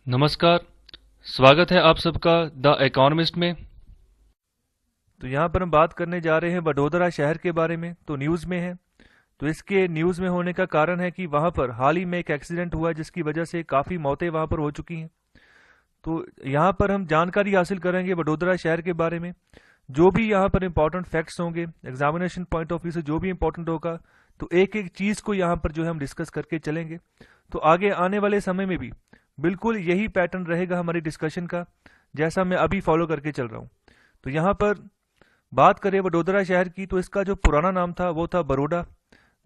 नमस्कार। स्वागत है आप सबका द इकोनॉमिस्ट में। तो यहाँ पर हम बात करने जा रहे हैं वडोदरा शहर के बारे में। तो न्यूज़ में है। तो इसके न्यूज़ में होने का कारण है कि वहाँ पर हाल ही में एक एक्सीडेंट हुआ है जिसकी वजह से काफ़ी मौतें वहाँ पर हो चुकी हैं। तो यहाँ पर हम जानकारी हासिल करेंगे वडोदरा शहर के बारे में। जो भी यहाँ पर इंपॉर्टेंट फैक्ट्स होंगे एग्जामिनेशन पॉइंट ऑफ व्यू से जो भी इंपॉर्टेंट होगा, तो एक एक चीज़ को यहाँ पर जो है हम डिस्कस करके चलेंगे। तो आगे आने वाले समय में भी बिल्कुल यही पैटर्न रहेगा हमारी डिस्कशन का, जैसा मैं अभी फॉलो करके चल रहा हूँ। तो यहाँ पर बात करें वडोदरा शहर की, तो इसका जो पुराना नाम था वो था बड़ौदा।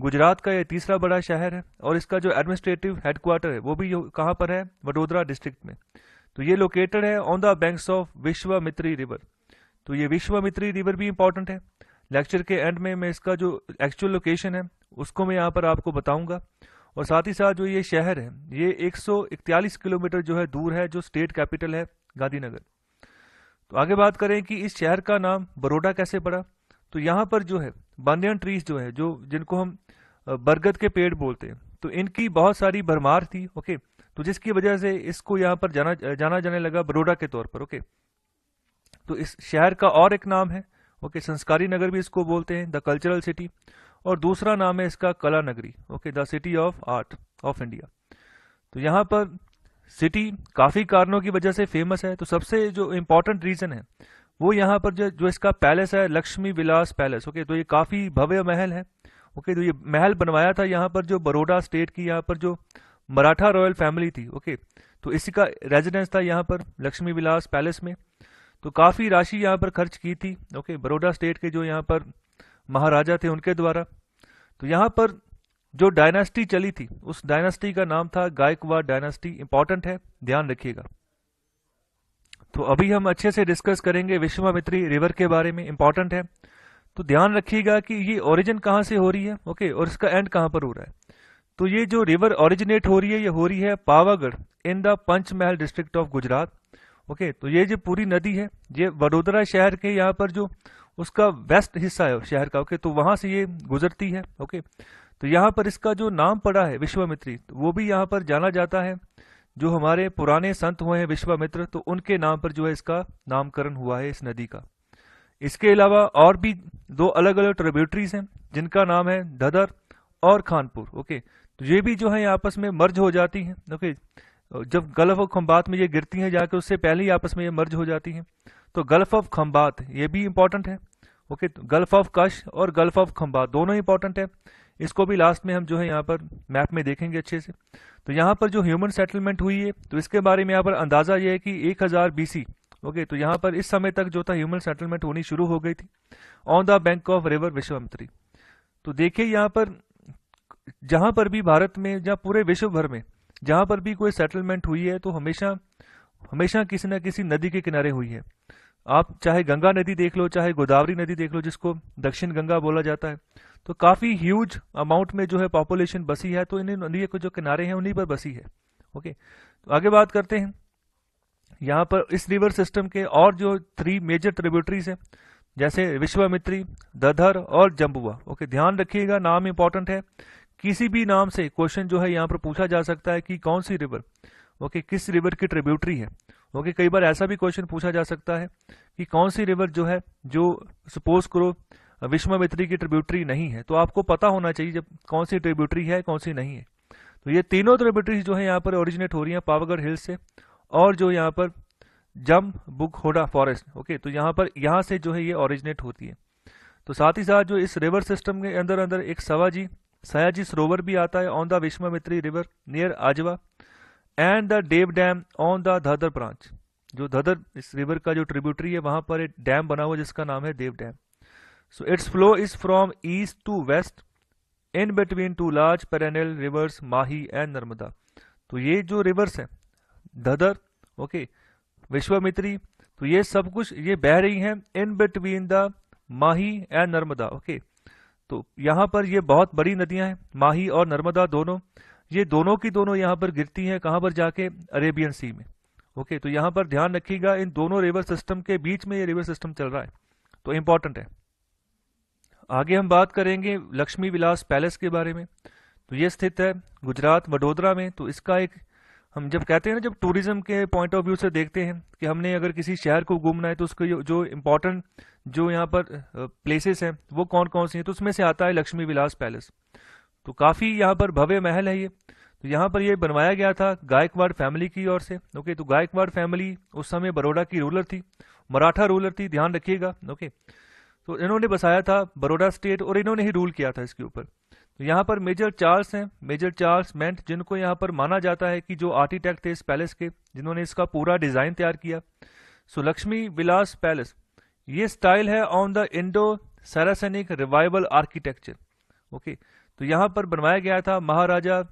गुजरात का यह तीसरा बड़ा शहर है और इसका जो एडमिनिस्ट्रेटिव हेडक्वार्टर है वो भी कहाँ पर है, वडोदरा डिस्ट्रिक्ट में। तो ये लोकेटेड है on the banks of Vishwamitri river. तो ये विश्वामित्री रिवर भी इंपॉर्टेंट है। लेक्चर के एंड में मैं इसका जो एक्चुअल लोकेशन है उसको मैं यहाँ पर आपको बताऊंगा। और साथ ही साथ जो ये शहर है ये 141 किलोमीटर जो है दूर है, जो स्टेट कैपिटल है गांधीनगर। तो आगे बात करें कि इस शहर का नाम बड़ौदा कैसे पड़ा। तो यहाँ पर जो है बानियन ट्रीज जो है, जो जिनको हम बरगद के पेड़ बोलते हैं, तो इनकी बहुत सारी भरमार थी। ओके, तो जिसकी वजह से इसको यहाँ पर जाना जाने लगा बड़ौदा के तौर पर। ओके, तो इस शहर का और एक नाम है, ओके, संस्कारी नगर भी इसको बोलते हैं, द कल्चरल सिटी। और दूसरा नाम है इसका कला नगरी, okay, the city of art of India. तो यहाँ पर सिटी काफी कारणों की वजह से फेमस है। तो सबसे जो इम्पोर्टेंट रीजन है वो यहाँ पर जो इसका पैलेस है, लक्ष्मी विलास पैलेस। ओके, तो ये काफी भव्य महल है। ओके, तो ये महल बनवाया था यहाँ पर जो बड़ौदा स्टेट की यहाँ पर जो मराठा रॉयल फैमिली थी। ओके, तो इसी का रेजिडेंस था यहाँ पर लक्ष्मी विलास पैलेस में। तो काफी राशि यहाँ पर खर्च की थी, ओके, बड़ौदा स्टेट के जो यहाँ पर महाराजा थे उनके द्वारा। तो यहाँ पर जो डायनास्टी चली थी उस डायनास्टी का नाम था गायकवाड़ डायनास्टी। इंपॉर्टेंट है, ध्यान रखिएगा। तो अभी हम अच्छे से डिस्कस करेंगे विश्वामित्री रिवर के बारे में, इंपॉर्टेंट है। तो ध्यान रखिएगा कि ये ओरिजिन कहाँ से हो रही है, ओके, और इसका एंड कहाँ पर हो रहा है। तो ये जो रिवर ओरिजिनेट हो रही है ये हो रही है Pavagadh in the Panchmahal district of Gujarat. Okay, तो ये जो पूरी नदी है ये वडोदरा शहर के यहाँ पर जो उसका वेस्ट हिस्सा है शहर का, ओके, तो वहां से ये गुजरती है। ओके, तो यहाँ पर इसका जो नाम पड़ा है विश्वामित्री, तो वो भी यहाँ पर जाना जाता है। जो हमारे पुराने संत हुए हैं विश्वामित्र, तो उनके नाम पर जो है इसका नामकरण हुआ है इस नदी का। इसके अलावा और भी दो अलग अलग ट्रिब्यूटरीज हैं जिनका नाम है धदर और खानपुर। ओके, तो ये भी जो है आपस में मर्ज हो जाती हैं। ओके, जब गल्फ ऑफ खंबात में ये गिरती हैं जाके, उससे पहले ही आपस में ये मर्ज हो जाती हैं। तो गल्फ ऑफ खंबात ये भी इंपॉर्टेंट है। ओके, तो गल्फ ऑफ कश और गल्फ ऑफ खंबात दोनों इंपॉर्टेंट है। इसको भी लास्ट में हम जो है यहाँ पर मैप में देखेंगे अच्छे से। तो यहाँ पर जो ह्यूमन सेटलमेंट हुई है तो इसके बारे में यहाँ पर अंदाजा ये है कि 1000 BC। ओके, तो यहाँ पर इस समय तक जो था ह्यूमन सेटलमेंट होनी शुरू हो गई थी on the bank of river Vishwamitri. तो देखिए यहाँ पर जहां पर भी भारत में या पूरे विश्व भर में जहां पर भी कोई सेटलमेंट हुई है तो हमेशा हमेशा किसी न किसी नदी के किनारे हुई है। आप चाहे गंगा नदी देख लो, चाहे गोदावरी नदी देख लो, जिसको दक्षिण गंगा बोला जाता है। तो काफी ह्यूज अमाउंट में जो है पॉपुलेशन बसी है, तो इन नदी के जो किनारे हैं उन्हीं पर बसी है। ओके, तो आगे बात करते हैं। यहाँ पर इस रिवर सिस्टम के और जो 3 मेजर ट्रिब्यूटरीज हैं, जैसे विश्वामित्री, दधर और जम्बुआ। ओके, ध्यान रखिएगा, नाम इंपॉर्टेंट है। किसी भी नाम से क्वेश्चन जो है यहाँ पर पूछा जा सकता है कि कौन सी रिवर, ओके, किस रिवर की ट्रिब्यूटरी है। ओके, कई बार ऐसा भी क्वेश्चन पूछा जा सकता है कि कौन सी रिवर जो है, जो सपोज करो विश्वामित्री की ट्रिब्यूटरी नहीं है, तो आपको पता होना चाहिए जब कौन सी ट्रिब्यूटरी है कौन सी नहीं है। तो ये तीनों ट्रिब्यूटरीज जो है यहाँ पर ओरिजिनेट हो रही है पावागढ़ हिल्स से, और जो यहाँ पर जम बुकहोड़ा फॉरेस्ट। ओके, तो यहाँ से जो है ये ओरिजिनेट होती है। तो साथ ही साथ जो इस रिवर सिस्टम के अंदर अंदर एक सयाजी सरोवर भी आता है on the Vishwamitri river near Ajwa, and the Dev dam on the Dhadhar branch. जो धदर इस रिवर का जो ट्रिब्यूटरी है वहां पर एक डैम बना हुआ जिसका नाम है Dev dam. So its flow is from east to west in between 2 large perennial rivers Mahi and Narmada. तो ये जो रिवर्स है धदर, ओके, विश्वामित्री, तो ये सब कुछ ये बह रही हैं in between the Mahi and Narmada. Okay, तो यहाँ पर ये बहुत बड़ी नदियां हैं, माही और नर्मदा दोनों। ये दोनों की दोनों यहाँ पर गिरती हैं कहाँ पर जाके, अरेबियन सी में। ओके, तो यहाँ पर ध्यान रखिएगा, इन दोनों रिवर सिस्टम के बीच में ये रिवर सिस्टम चल रहा है, तो इंपॉर्टेंट है। आगे हम बात करेंगे लक्ष्मी विलास पैलेस के बारे में। तो ये स्थित है गुजरात वडोदरा में। तो इसका एक हम जब कहते हैं ना, जब टूरिज्म के पॉइंट ऑफ व्यू से देखते हैं कि हमने अगर किसी शहर को घूमना है तो उसके जो इम्पोर्टेंट जो यहाँ पर प्लेसेस हैं वो कौन कौन सी हैं, तो उसमें से आता है लक्ष्मी विलास पैलेस। तो काफ़ी यहाँ पर भव्य महल है ये। तो यहाँ पर ये बनवाया गया था गायकवाड़ फैमिली की ओर से। ओके, तो गायकवाड़ फैमिली उस समय बड़ौदा की रूलर थी, मराठा रूलर थी, ध्यान रखिएगा। ओके, तो इन्होंने बसाया था बड़ौदा स्टेट और इन्होंने ही रूल किया था इसके ऊपर। तो यहाँ पर मेजर चार्ल्स हैं, मेजर चार्ल्स मेंट, जिनको यहाँ पर माना जाता है कि जो आर्किटेक्ट थे इस पैलेस के, जिन्होंने इसका पूरा डिजाइन तैयार किया। सो लक्ष्मी विलास पैलेस, ये स्टाइल है on the Indo Saracenic revival architecture. Okay, तो यहाँ पर बनवाया गया था Maharaja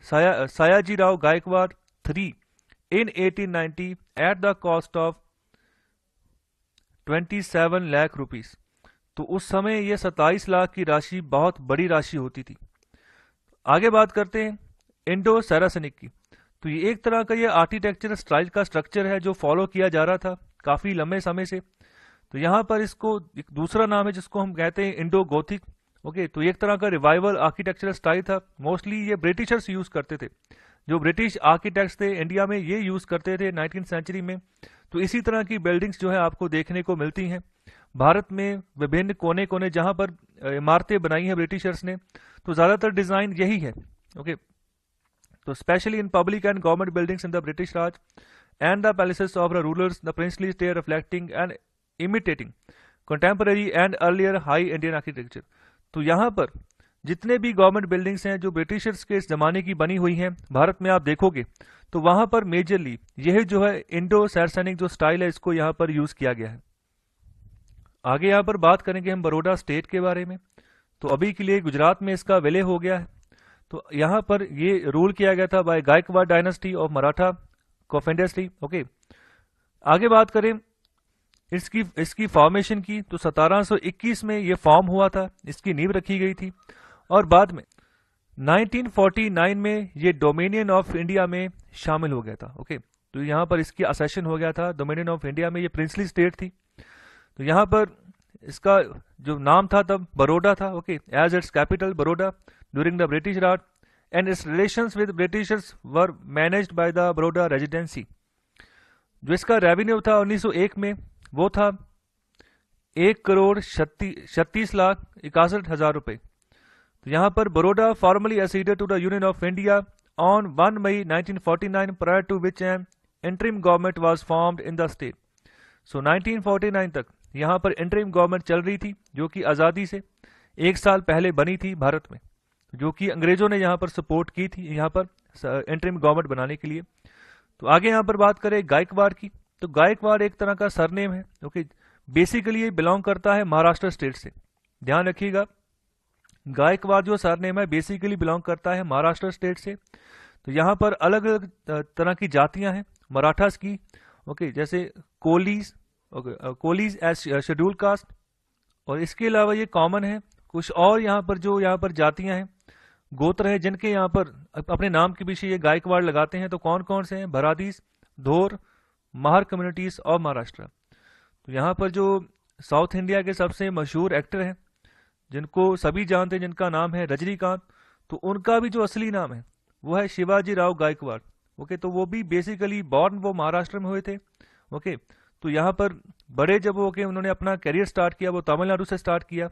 Sayaji Rao Gaekwad 3 in 1890 at the cost of 27 lakh rupees. तो उस समय ये 27 लाख की राशि बहुत बड़ी राशि होती थी। आगे बात करते हैं इंडो सैरासनिक की। तो ये एक तरह का ये आर्किटेक्चर स्टाइल का स्ट्रक्चर है जो फॉलो किया जा रहा था काफी लंबे समय से। तो यहाँ पर इसको एक दूसरा नाम है जिसको हम कहते हैं इंडो गोथिक। ओके, तो एक तरह का रिवाइवल आर्किटेक्चर स्टाइल था। मोस्टली ये ब्रिटिशर्स यूज करते थे, जो ब्रिटिश आर्किटेक्ट्स थे इंडिया में ये यूज करते थे 19th सेंचुरी में। तो इसी तरह की बिल्डिंग्स जो है आपको देखने को मिलती हैं भारत में विभिन्न कोने कोने जहां पर इमारतें बनाई हैं ब्रिटिशर्स ने। तो ज्यादातर डिजाइन यही है। ओके, तो specially in public and government buildings in the British Raj and the palaces of the rulers the princely state reflecting and imitating contemporary and earlier high Indian architecture. तो यहाँ पर जितने भी गवर्नमेंट बिल्डिंग्स हैं जो ब्रिटिशर्स के इस जमाने की बनी हुई हैं भारत में आप देखोगे तो वहां पर मेजरली यही जो है इंडो सैरासनिक जो स्टाइल है इसको यहाँ पर यूज किया गया है। आगे यहाँ पर बात करेंगे हम बड़ौदा स्टेट के बारे में। तो अभी के लिए गुजरात में इसका विलय हो गया है। तो यहाँ पर ये रूल किया गया था by Gaekwad dynasty of Maratha confederacy. Okay, आगे बात करें इसकी इसकी फॉर्मेशन की, तो 1721 में ये फॉर्म हुआ था, इसकी नींव रखी गई थी और बाद में 1949 में ये डोमिनियन ऑफ इंडिया में शामिल हो गया था। ओके, तो यहाँ पर इसकी असेशन हो गया था डोमिनियन ऑफ इंडिया में, ये प्रिंसली स्टेट थी। तो यहाँ पर इसका जो नाम था तब बड़ौदा था। Okay, as its capital Baroda during the British Raj and its relations with Britishers were managed by the Baroda residency. जो इसका रेवेन्यू था 1901 में वो था 1,36,61,61,000 रुपए। तो यहाँ पर Baroda formally acceded to the union of India on 1 May 1949 prior to which an interim government was formed in the state. So 1949 तक यहाँ पर इंटरिम गवर्नमेंट चल रही थी जो कि आज़ादी से 1 साल पहले बनी थी भारत में, जो कि अंग्रेजों ने यहाँ पर सपोर्ट की थी यहाँ पर इंटरिम गवर्नमेंट बनाने के लिए। तो आगे यहाँ पर बात करें गायकवाड़ की। तो गायकवाड़ एक तरह का सरनेम है। ओके, बेसिकली ये बिलोंग करता है महाराष्ट्र स्टेट से। ध्यान रखिएगा, गायकवाड़ जो सरनेम है बेसिकली बिलोंग करता है महाराष्ट्र स्टेट से। तो यहाँ पर अलग अलग तरह की जातियां हैं मराठास की। ओके, जैसे कोलीज, कोलीज एज शेड्यूल कास्ट, और इसके अलावा ये कॉमन है कुछ और यहाँ पर जातियां हैं, गोत्र है जिनके यहाँ पर अपने नाम के पीछे ये गायकवाड़ लगाते हैं। तो कौन कौन से हैं? भरादीस, धोर, महार कम्युनिटीज और महाराष्ट्र। तो यहाँ पर जो साउथ इंडिया के सबसे मशहूर एक्टर हैं जिनको सभी जानते हैं, जिनका नाम है रजनीकांत, तो उनका भी जो असली नाम है वो है शिवाजी राव गायकवाड़। ओके, तो वो भी बेसिकली बॉर्न वो महाराष्ट्र में हुए थे। ओके, तो यहाँ पर बड़े जब ओके उन्होंने अपना करियर स्टार्ट किया वो तमिलनाडु से स्टार्ट किया।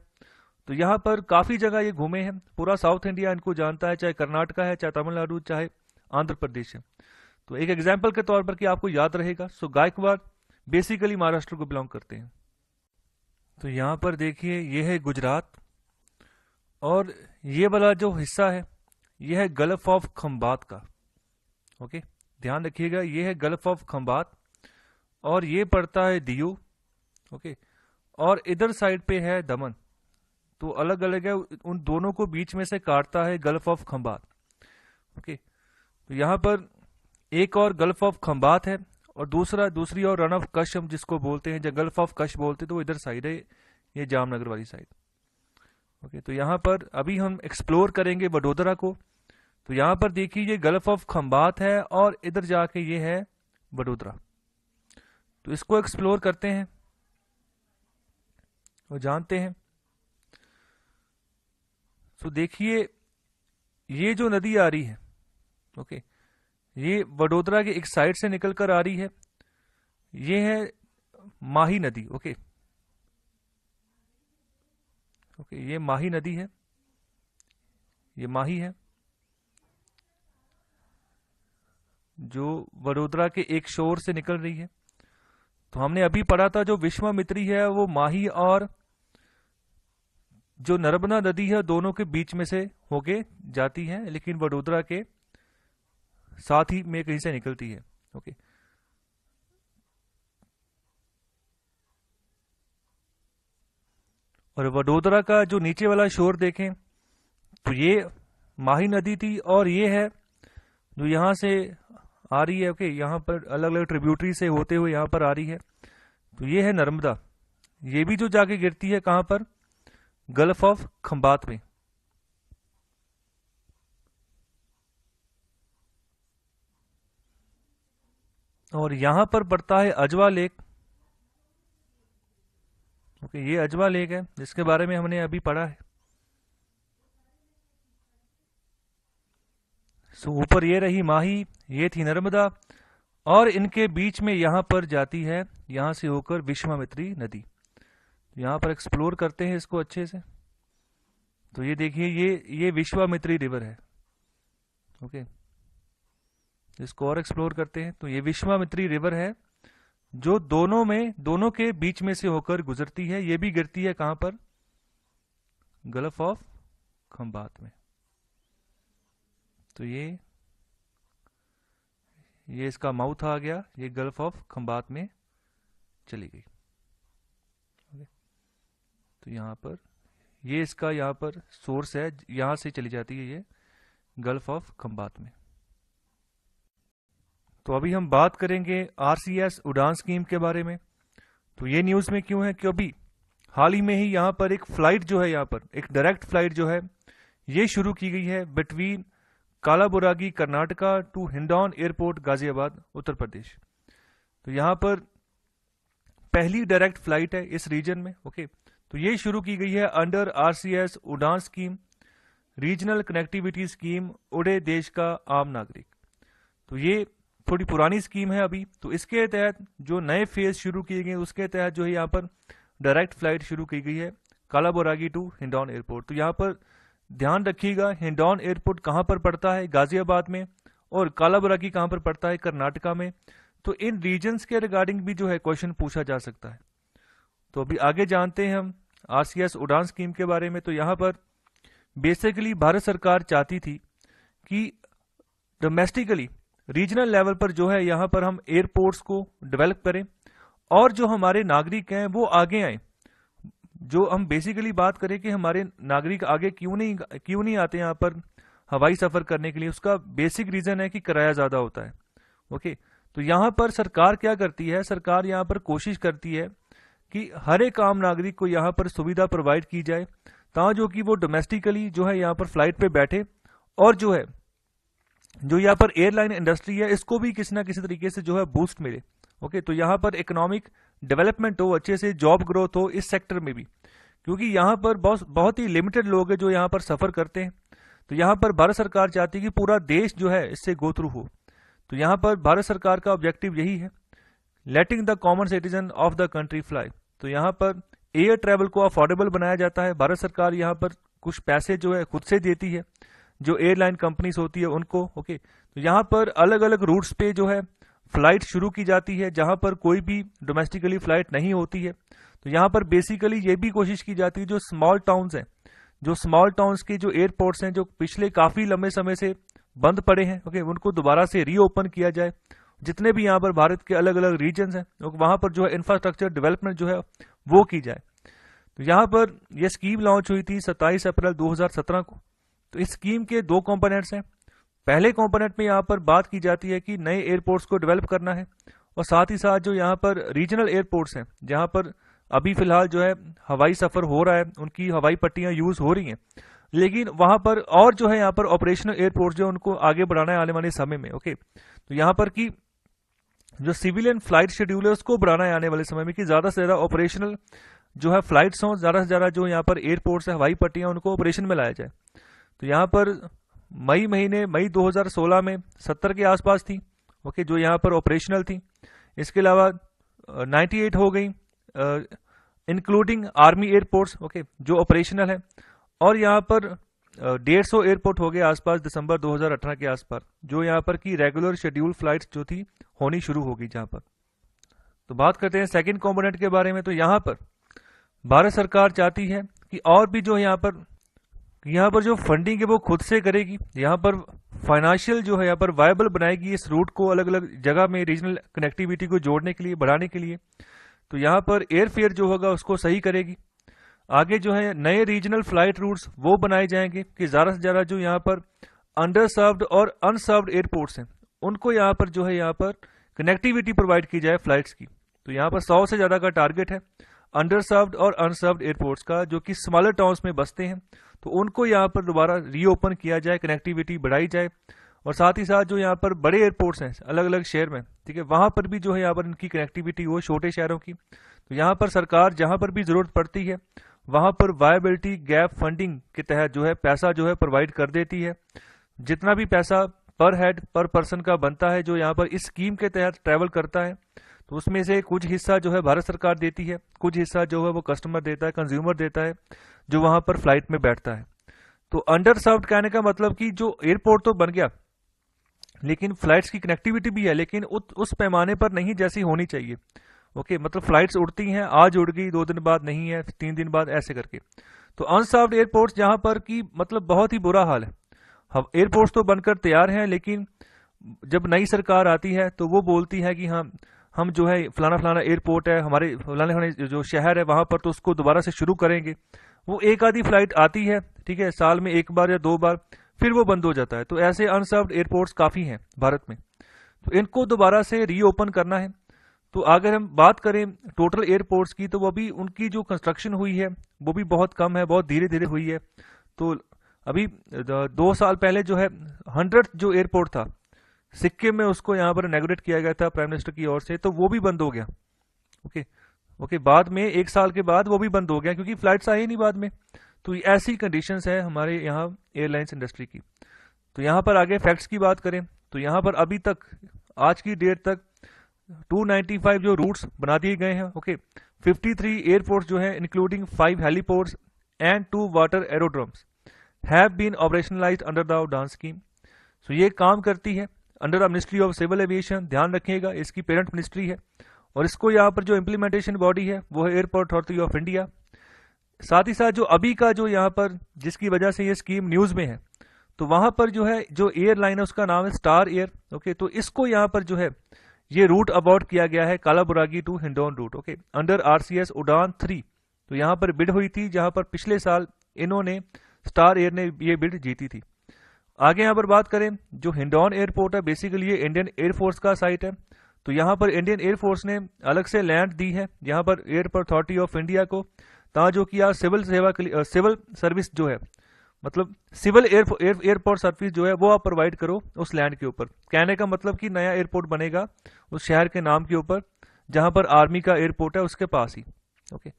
तो यहाँ पर काफी जगह ये घूमे हैं, पूरा साउथ इंडिया इनको जानता है, चाहे कर्नाटका है, चाहे तमिलनाडु, चाहे आंध्र प्रदेश है। तो एक एग्जाम्पल के तौर पर कि आपको याद रहेगा, सो गायकवाड़ बेसिकली महाराष्ट्र को बिलोंग करते हैं। तो यहाँ पर देखिए ये है गुजरात, और ये वाला जो हिस्सा है ये है गल्फ ऑफ खंबात का। ओके, ध्यान रखिएगा, ये है गल्फ ऑफ खंबात और ये पड़ता है दीयू। ओके, और इधर साइड पे है दमन। तो अलग अलग है, उन दोनों को बीच में से काटता है गल्फ ऑफ खंबात। ओके, तो यहाँ पर एक और गल्फ ऑफ खंबात है और दूसरी और रन ऑफ कच्छ हम जिसको बोलते हैं, जब गल्फ ऑफ कच्छ बोलते हैं तो इधर साइड है, ये जामनगर वाली साइड। ओके, तो यहाँ पर अभी हम एक्सप्लोर करेंगे वडोदरा को। तो यहाँ पर देखिए ये गल्फ ऑफ खंबात है और इधर जाके ये है वडोदरा। तो इसको एक्सप्लोर करते हैं और जानते हैं। तो देखिए ये जो नदी आ रही है, ओके, ये वडोदरा के एक साइड से निकल कर आ रही है। ये है माही नदी। ओके ओके, ये माही नदी है, ये माही है जो वडोदरा के एक शोर से निकल रही है। तो हमने अभी पढ़ा था जो विश्वामित्री है वो माही और जो नर्मदा नदी है दोनों के बीच में से होके जाती है, लेकिन वडोदरा के साथ ही में कहीं से निकलती है। ओके, और वडोदरा का जो नीचे वाला शोर देखें तो ये माही नदी थी, और ये है जो यहाँ से आ रही है। ओके, यहाँ पर अलग अलग ट्रिब्यूटरी से होते हुए यहाँ पर आ रही है। तो ये है नर्मदा, ये भी जो जाके गिरती है कहाँ पर, गल्फ ऑफ खंबात में। और यहां पर पड़ता है अजवा लेक। ओके, ये अजवा लेक है जिसके बारे में हमने अभी पढ़ा है। सो ऊपर ये रही माही, ये थी नर्मदा, और इनके बीच में यहां पर जाती है, यहां से होकर विश्वामित्री नदी। यहां पर एक्सप्लोर करते हैं इसको अच्छे से। तो ये देखिए, ये विश्वामित्री रिवर है। ओके, इसको और एक्सप्लोर करते हैं। तो ये विश्वामित्री रिवर है जो दोनों के बीच में से होकर गुजरती है। ये भी गिरती है कहां पर, गल्फ ऑफ खंबात में। तो ये इसका माउथ आ गया, ये गल्फ ऑफ खंबात में चली गई। तो यहां पर ये इसका यहाँ पर सोर्स है, यहां से चली जाती है ये गल्फ ऑफ खंबात में। तो अभी हम बात करेंगे आरसीएस उड़ान स्कीम के बारे में। तो ये न्यूज में क्यों है, क्योंकि हाल ही में ही यहाँ पर एक फ्लाइट जो है, यहाँ पर एक डायरेक्ट फ्लाइट जो है ये शुरू की गई है between Kalaburagi Karnataka to Hindon airport Ghaziabad Uttar Pradesh. तो यहाँ पर पहली डायरेक्ट फ्लाइट है इस रीजन में। ओके, तो ये शुरू की गई है अंडर आरसीएस उड़ान स्कीम, रीजनल कनेक्टिविटी स्कीम, उड़े देश का आम नागरिक। तो ये थोड़ी पुरानी स्कीम है अभी। तो इसके तहत जो नए फेज शुरू किए गए उसके तहत जो है यहाँ पर डायरेक्ट फ्लाइट शुरू की गई है कालाबुरागी टू हिंडौन एयरपोर्ट। तो यहाँ पर ध्यान रखिएगा, हिंडौन एयरपोर्ट कहाँ पर पड़ता है, गाजियाबाद में, और कालाबुरागी कहाँ पर पड़ता है, कर्नाटका में। तो इन रीजन्स के रिगार्डिंग भी जो है क्वेश्चन पूछा जा सकता है। तो अभी आगे जानते हैं हम आरसीएस उड़ान स्कीम के बारे में। तो यहाँ पर बेसिकली भारत सरकार चाहती थी कि डोमेस्टिकली रीजनल लेवल पर जो है यहाँ पर हम एयरपोर्ट्स को डेवलप करें, और जो हमारे नागरिक हैं वो आगे आए। जो हम बेसिकली बात करें कि हमारे नागरिक आगे क्यों नहीं आते यहाँ पर हवाई सफर करने के लिए, उसका बेसिक रीजन है कि किराया ज्यादा होता है। ओके, तो यहाँ पर सरकार क्या करती है, सरकार यहाँ पर कोशिश करती है कि हर एक आम नागरिक को यहाँ पर सुविधा प्रोवाइड की जाए, ताकि जो कि वो डोमेस्टिकली जो है यहाँ पर फ्लाइट पे बैठे, और जो यहाँ पर एयरलाइन इंडस्ट्री है इसको भी किसी ना किसी तरीके से जो है बूस्ट मिले। ओके, तो यहाँ पर इकोनॉमिक डेवलपमेंट हो, अच्छे से जॉब ग्रोथ हो इस सेक्टर में भी, क्योंकि यहाँ पर बहुत ही लिमिटेड लोग हैं जो यहाँ पर सफर करते हैं। तो यहाँ पर भारत सरकार चाहती है कि पूरा देश जो है इससे गो थ्रू हो। तो यहाँ पर भारत सरकार का ऑब्जेक्टिव यही है, letting the common citizen of the country fly. तो यहाँ पर एयर ट्रेवल को अफोर्डेबल बनाया जाता है। भारत सरकार यहाँ पर कुछ पैसे जो है खुद से देती है जो एयरलाइन कंपनीज होती है उनको। ओके, तो यहाँ पर अलग अलग रूट्स पे जो है फ्लाइट शुरू की जाती है जहां पर कोई भी डोमेस्टिकली फ्लाइट नहीं होती है। तो यहाँ पर बेसिकली ये भी कोशिश की जाती है जो स्मॉल टाउन्स हैं, जो स्मॉल टाउन्स के जो एयरपोर्ट्स हैं जो पिछले काफी लंबे समय से बंद पड़े हैं, ओके, उनको दोबारा से रीओपन किया जाए। जितने भी यहाँ पर भारत के अलग अलग रीजन्स हैं वहां पर जो है इंफ्रास्ट्रक्चर डेवलपमेंट जो है वो की जाए। तो यहाँ पर यह स्कीम लॉन्च हुई थी 27 अप्रैल 2017 को। तो इस स्कीम के दो कंपोनेंट्स हैं। पहले कंपोनेंट में यहाँ पर बात की जाती है कि नए एयरपोर्ट्स को डेवलप करना है, और साथ ही साथ जो यहाँ पर रीजनल एयरपोर्ट्स हैं जहाँ पर अभी फिलहाल जो है हवाई सफर हो रहा है, उनकी हवाई पट्टियां यूज हो रही हैं, लेकिन वहां पर और जो है यहाँ पर ऑपरेशनल एयरपोर्ट्स जो उनको आगे बढ़ाना है आने वाले समय में। ओके, तो यहाँ पर की जो सिविलियन फ्लाइट शेड्यूल है उसको बढ़ाना है आने वाले समय में कि ज्यादा से ज्यादा ऑपरेशनल जो है फ्लाइट्स हों, ज्यादा से ज्यादा जो यहाँ पर एयरपोर्ट्स है हवाई पट्टियां उनको ऑपरेशन में लाया जाए। तो यहाँ पर मई 2016 में 70 के आसपास थी, ओके, जो यहाँ पर ऑपरेशनल थी। इसके अलावा 98 हो गई, इंक्लूडिंग आर्मी एयरपोर्ट्स, ओके, जो ऑपरेशनल है। और यहाँ पर 150 एयरपोर्ट हो गए आसपास दिसंबर 2018 के आसपास, जो यहाँ पर की रेगुलर शेड्यूल फ्लाइट्स जो थी होनी शुरू होगी जहाँ पर। तो बात करते हैं सेकंड कंपोनेंट के बारे में। तो यहाँ पर भारत सरकार चाहती है कि और भी जो यहाँ पर जो फंडिंग है वो खुद से करेगी, यहाँ पर फाइनेंशियल जो है यहाँ पर वायबल बनाएगी इस रूट को, अलग अलग जगह में रीजनल कनेक्टिविटी को जोड़ने के लिए, बढ़ाने के लिए। तो यहाँ पर एयरफेयर जो होगा उसको सही करेगी। आगे जो है नए रीजनल फ्लाइट रूट्स वो बनाए जाएंगे कि ज़्यादा से ज़्यादा जो यहाँ पर अंडर सर्व्ड और अनसर्व्ड एयरपोर्ट्स हैं उनको यहाँ पर जो है यहाँ पर कनेक्टिविटी प्रोवाइड की जाए फ्लाइट्स की। तो यहाँ पर 100 से ज़्यादा का टारगेट है अंडर सर्व्ड और अनसर्व्ड एयरपोर्ट्स का, जो कि स्मॉलर टाउन्स में बसते हैं, तो उनको यहाँ पर दोबारा रीओपन किया जाए, कनेक्टिविटी बढ़ाई जाए। और साथ ही साथ जो यहाँ पर बड़े एयरपोर्ट्स हैं अलग अलग शहर में, ठीक है, वहाँ पर भी जो है यहाँ पर इनकी कनेक्टिविटी हो, छोटे शहरों की। तो यहाँ पर सरकार जहाँ पर भी ज़रूरत पड़ती है वहाँ पर वायबिलिटी गैप फंडिंग के तहत जो है पैसा जो है प्रोवाइड कर देती है। जितना भी पैसा पर हेड पर पर्सन का बनता है जो यहाँ पर इस स्कीम के तहत ट्रैवल करता है, तो उसमें से कुछ हिस्सा जो है भारत सरकार देती है, कुछ हिस्सा जो है वो कस्टमर देता है, कंज्यूमर देता है, जो वहाँ पर फ्लाइट में बैठता है। तो अंडर सर्व्ड कहने का मतलब कि जो एयरपोर्ट तो बन गया लेकिन फ्लाइट्स की कनेक्टिविटी भी है, लेकिन उस पैमाने पर नहीं जैसी होनी चाहिए। ओके, मतलब फ्लाइट्स उड़ती हैं, आज उड़ गई, 2 दिन बाद नहीं है, 3 दिन बाद, ऐसे करके। तो अनसर्व्ड एयरपोर्ट्स जहां पर की मतलब बहुत ही बुरा हाल है। हम एयरपोर्ट्स तो बनकर तैयार हैं, लेकिन जब नई सरकार आती है तो वो बोलती है कि हम जो है फलाना फलाना एयरपोर्ट है, हमारे फलाने फलाने जो शहर है वहां पर, तो उसको दोबारा से शुरू करेंगे। वो एक आधी फ्लाइट आती है, ठीक है, साल में 1 बार या 2 बार, फिर वो बंद हो जाता है। तो ऐसे अनसर्व्ड एयरपोर्ट्स काफी हैं भारत में, तो इनको दोबारा से रीओपन करना है। तो अगर हम बात करें टोटल एयरपोर्ट्स की, तो वो भी उनकी जो कंस्ट्रक्शन हुई है वो भी बहुत कम है, बहुत धीरे धीरे हुई है। तो अभी 2 साल पहले जो है 100 जो एयरपोर्ट था सिक्किम में, उसको यहाँ पर इनॉग्रेट किया गया था प्राइम मिनिस्टर की ओर से, तो वो भी बंद हो गया। ओके, बाद में 1 साल के बाद वो भी बंद हो गया क्योंकि फ्लाइट्स आई नहीं बाद में। तो ऐसी कंडीशंस है हमारे यहाँ एयरलाइंस इंडस्ट्री की। तो यहाँ पर आगे फैक्ट्स की बात करें तो यहाँ पर अभी तक आज की डेट तक 295 जो रूट्स बना दिए गए हैं। ओके, 53 एयरपोर्ट्स जो है including 5 heliports and 2 water aerodromes have been operationalised under the UDAN scheme. So ये काम करती है under the ministry of civil aviation. ध्यान रखिएगा, इसकी पेरेंट मिनिस्ट्री है, और इसको यहाँ पर जो इम्प्लीमेंटेशन बॉडी है वो है एयरपोर्ट अथॉरिटी ऑफ इंडिया। साथ ही साथ जो अभी का जो यहाँ पर जिसकी वजह से ये स्कीम न्यूज में है, तो वहां पर जो है जो एयरलाइन है उसका नाम है स्टार एयर। ओके, तो इसको यहाँ पर जो है ये रूट अबॉर्ट किया गया है Kalaburagi to Hindon route. Okay, under RCS UDAN 3। तो यहाँ पर बिड हुई थी, जहां पर पिछले साल इन्होंने स्टार एयर ने ये बिड जीती थी। आगे यहाँ पर बात करें, जो हिंडौन एयरपोर्ट है बेसिकली ये इंडियन एयरफोर्स का साइट है। तो यहाँ पर इंडियन एयरफोर्स ने अलग से लैंड दी है यहाँ पर एयरपोर्ट अथॉरिटी ऑफ इंडिया को, जो कि यार सिविल सेवा के लिए सिविल सर्विस जो है, मतलब सिविल एयरपोर्ट सर्विस जो है वो आप प्रोवाइड करो उस लैंड के ऊपर। कहने का मतलब कि नया एयरपोर्ट बनेगा उस शहर के नाम के ऊपर जहां पर आर्मी का एयरपोर्ट है उसके पास ही। ओके,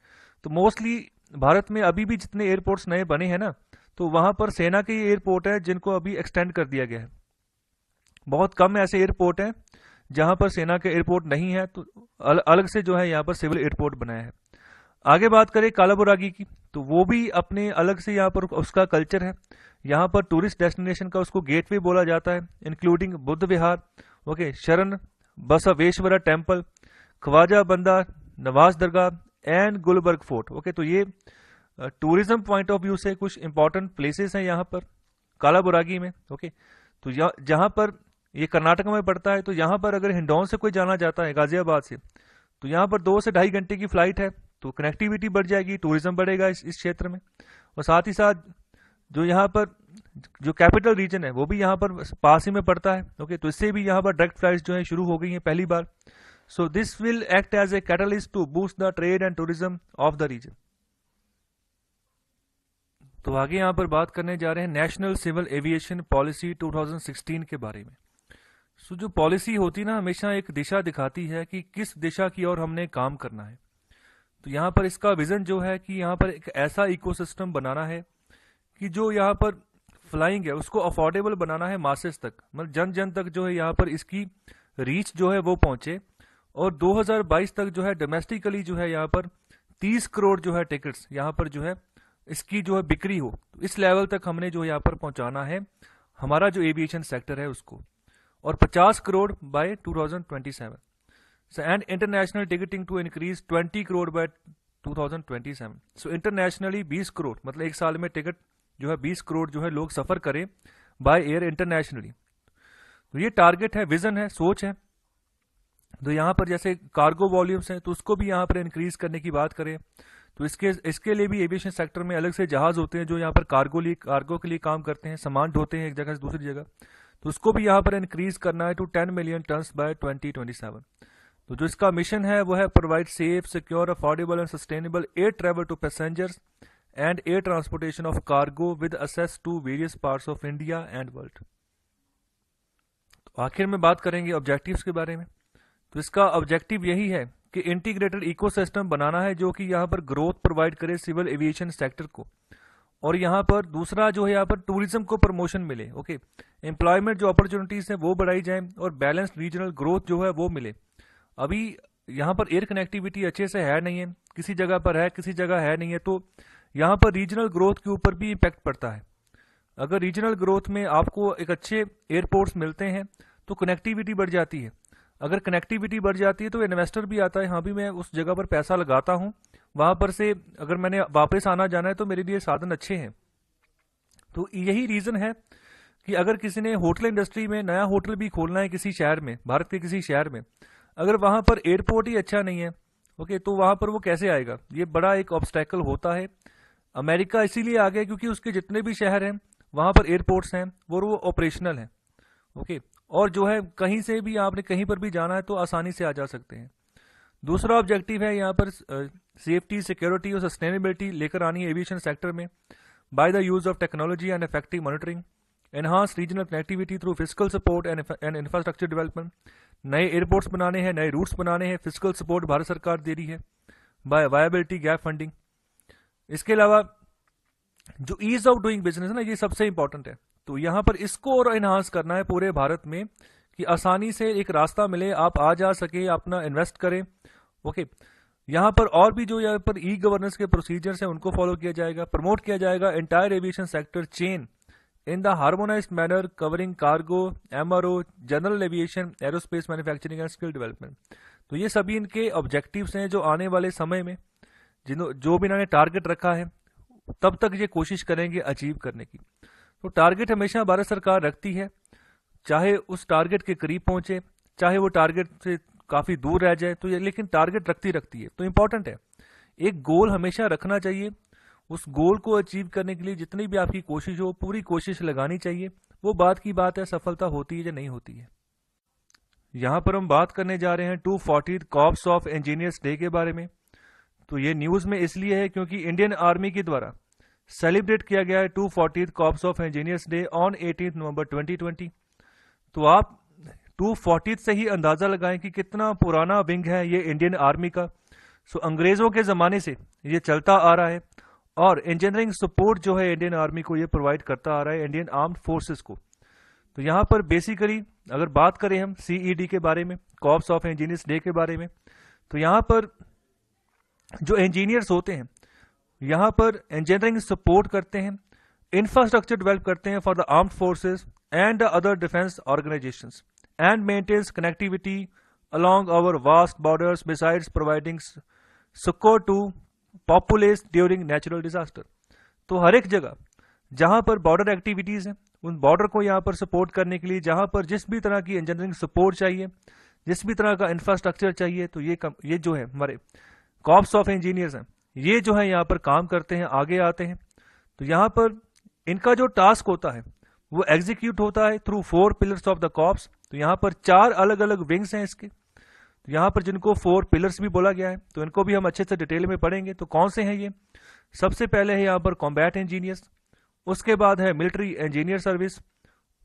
तो मोस्टली भारत में अभी भी जितने एयरपोर्ट्स नए बने हैं ना, तो वहां पर सेना के एयरपोर्ट है जिनको अभी एक्सटेंड कर दिया गया है। बहुत कम ऐसे एयरपोर्ट हैं जहां पर सेना के एयरपोर्ट नहीं है, तो अलग से जो है यहाँ पर सिविल एयरपोर्ट बनाया है। आगे बात करें कालाबुरागी की, तो वो भी अपने अलग से यहाँ पर उसका कल्चर है। यहाँ पर टूरिस्ट डेस्टिनेशन का उसको गेटवे बोला जाता है, इंक्लूडिंग बुद्ध विहार, ओके, शरण बसवेश्वरा टेम्पल, ख्वाजा बंदा नवाज दरगाह एंड गुलबर्ग फोर्ट। ओके, तो ये टूरिज्म पॉइंट ऑफ व्यू से कुछ इंपॉर्टेंट प्लेसेस हैं यहाँ पर कालाबुरागी में। ओके, तो जहाँ पर ये कर्नाटक में पड़ता है, तो यहाँ पर अगर हिंडौन से कोई जाना जाता है गाजियाबाद से, तो यहाँ पर 2 से ढाई घंटे की फ्लाइट है, तो कनेक्टिविटी बढ़ जाएगी, टूरिज्म बढ़ेगा इस क्षेत्र में। और साथ ही साथ जो यहाँ पर जो कैपिटल रीजन है वो भी यहाँ पर पास ही में पड़ता है। ओके, तो इससे भी यहाँ पर डायरेक्ट फ्लाइट्स जो है शुरू हो गई हैं पहली बार। So this will act as a catalyst to boost the trade and tourism of the region. तो आगे यहाँ पर बात करने जा रहे हैं नेशनल सिविल एविएशन पॉलिसी 2016 के बारे में। सो जो पॉलिसी होती ना हमेशा एक दिशा दिखाती है कि किस दिशा की ओर हमने काम करना है। तो यहाँ पर इसका विजन जो है कि यहाँ पर एक ऐसा इकोसिस्टम बनाना है कि जो यहाँ पर फ्लाइंग है उसको अफोर्डेबल बनाना है मासेस तक, मतलब जन जन तक जो है यहाँ पर इसकी रीच जो है वो पहुंचे। और 2022 तक जो है डोमेस्टिकली जो है यहाँ पर 30 करोड़ जो है टिकट्स यहाँ पर जो है इसकी जो है बिक्री हो, तो इस लेवल तक हमने जो यहाँ पर पहुंचाना है हमारा जो एविएशन सेक्टर है उसको। और 50 crore by 2027 and international ticketing to increase 20 crore by 2027। So internationally 20 crore, मतलब एक साल में टिकट जो है 20 करोड़ जो है लोग सफर करें बाय एयर इंटरनेशनली। तो ये टारगेट है, विजन है, सोच है। तो यहाँ पर जैसे कार्गो वॉल्यूम्स हैं तो उसको भी यहाँ पर इंक्रीज करने की बात करें तो इसके लिए भी एविएशन सेक्टर में अलग से जहाज होते हैं जो यहाँ पर कार्गो के लिए काम करते हैं, सामान ढोते हैं एक जगह से दूसरी जगह। तो उसको भी यहाँ पर इंक्रीज करना है टू 10 मिलियन टन्स बाय 2027। तो जो इसका मिशन है वो है provide safe, secure, affordable and sustainable air travel to passengers and air transportation of cargo with access to various parts of India and world. तो आखिर में बात करेंगे ऑब्जेक्टिव्स के बारे में। तो इसका ऑब्जेक्टिव यही है कि इंटीग्रेटेड इकोसिस्टम बनाना है जो कि यहाँ पर ग्रोथ प्रोवाइड करे सिविल एविएशन सेक्टर को, और यहाँ पर दूसरा जो है यहाँ पर टूरिज्म को प्रमोशन मिले, ओके, एम्प्लॉयमेंट जो अपॉर्चुनिटीज है वो बढ़ाई जाए और बैलेंस्ड रीजनल ग्रोथ जो है वो मिले। अभी यहाँ पर एयर कनेक्टिविटी अच्छे से है नहीं है, किसी जगह पर है किसी जगह है नहीं है, तो यहाँ पर रीजनल ग्रोथ के ऊपर भी इम्पैक्ट पड़ता है। अगर रीजनल ग्रोथ में आपको एक अच्छे एयरपोर्ट्स मिलते हैं तो कनेक्टिविटी बढ़ जाती है। अगर कनेक्टिविटी बढ़ जाती है तो इन्वेस्टर भी आता है, हाँ भी मैं उस जगह पर पैसा लगाता हूँ, वहां पर से अगर मैंने वापस आना जाना है तो मेरे लिए साधन अच्छे हैं। तो यही रीजन है कि अगर किसी ने होटल इंडस्ट्री में नया होटल भी खोलना है किसी शहर में, भारत के किसी शहर में, अगर वहां पर एयरपोर्ट ही अच्छा नहीं है, ओके, तो वहां पर वो कैसे आएगा? ये बड़ा एक ऑब्स्टेकल होता है। अमेरिका इसीलिए आ गया क्योंकि उसके जितने भी शहर हैं वहां पर एयरपोर्ट्स हैं वो ऑपरेशनल हैं, ओके, और जो है कहीं से भी आपने कहीं पर भी जाना है तो आसानी से आ जा सकते हैं। दूसरा ऑब्जेक्टिव है यहाँ पर सेफ्टी, सिक्योरिटी और सस्टेनेबिलिटी लेकर आनी है एविएशन सेक्टर में by the use of technology and effective monitoring, enhance regional connectivity through physical support and infrastructure development. नए एयरपोर्ट्स बनाने हैं, नए रूट्स बनाने हैं, फिजिकल सपोर्ट भारत सरकार दे रही है बाय वायबिलिटी गैप फंडिंग। इसके अलावा जो ईज ऑफ डूइंग बिजनेस है ना, ये सबसे इंपॉर्टेंट है। तो यहाँ पर इसको और एनहांस करना है पूरे भारत में कि आसानी से एक रास्ता मिले, आप आ जा सके, अपना इन्वेस्ट करें, ओके। यहाँ पर और भी जो यहाँ पर ई गवर्नेंस के प्रोसीजर्स हैं उनको फॉलो किया जाएगा, प्रमोट किया जाएगा entire aviation sector chain in the harmonised manner covering cargo, MRO, general aviation, aerospace manufacturing and skill development. तो ये सभी इनके ऑब्जेक्टिव्स हैं जो आने वाले समय में जो भी इन्होंने टारगेट रखा है तब तक ये कोशिश करेंगे अचीव करने की। तो टारगेट हमेशा भारत सरकार रखती है, चाहे उस टारगेट के करीब पहुंचे चाहे वो टारगेट से काफी दूर रह जाए, तो ये लेकिन टारगेट रखती है। तो इंपॉर्टेंट है, एक गोल हमेशा रखना चाहिए, उस गोल को अचीव करने के लिए जितनी भी आपकी कोशिश हो पूरी कोशिश लगानी चाहिए। वो बात की बात है सफलता होती है या नहीं होती है। यहाँ पर हम बात करने जा रहे हैं 240 कॉर्प्स ऑफ इंजीनियर्स डे के बारे में। तो ये न्यूज में इसलिए है क्योंकि इंडियन आर्मी के द्वारा सेलिब्रेट किया गया है 240 corps of engineers day on 18 नवंबर 2020। तो आप 240 से ही अंदाजा लगाएं कि कितना पुराना विंग है ये इंडियन आर्मी का। सो अंग्रेजों के जमाने से ये चलता आ रहा है और इंजीनियरिंग सपोर्ट जो है इंडियन आर्मी को ये प्रोवाइड करता आ रहा है, इंडियन आर्म्ड फोर्सेस को। तो यहाँ पर बेसिकली अगर बात करें हम सीईडी के बारे में, कॉर्प्स ऑफ इंजीनियर्स डे के बारे में, तो यहाँ पर जो इंजीनियर्स होते हैं यहाँ पर इंजीनियरिंग सपोर्ट करते हैं, इंफ्रास्ट्रक्चर डेवलप करते हैं for the armed forces and the other defence organisations and maintains connectivity along our vast borders besides providing succor to populace during natural disaster। तो हर एक जगह जहां पर बॉर्डर एक्टिविटीज हैं उन बॉर्डर को यहां पर सपोर्ट करने के लिए, जहां पर जिस भी तरह की इंजीनियरिंग सपोर्ट चाहिए, जिस भी तरह का इंफ्रास्ट्रक्चर चाहिए, तो ये जो है हमारे कॉर्प्स ऑफ इंजीनियर्स हैं, ये जो है यहाँ पर काम करते हैं, आगे आते हैं। तो यहाँ पर इनका जो टास्क होता है वो एग्जीक्यूट होता है through 4 pillars of the corps. तो यहाँ पर 4 अलग अलग विंग्स हैं इसके, तो यहाँ पर जिनको 4 पिलर्स भी बोला गया है, तो इनको भी हम अच्छे से डिटेल में पढ़ेंगे। तो कौन से हैं ये? सबसे पहले है यहाँ पर कॉम्बैट इंजीनियर्स, उसके बाद है मिलिट्री इंजीनियर सर्विस,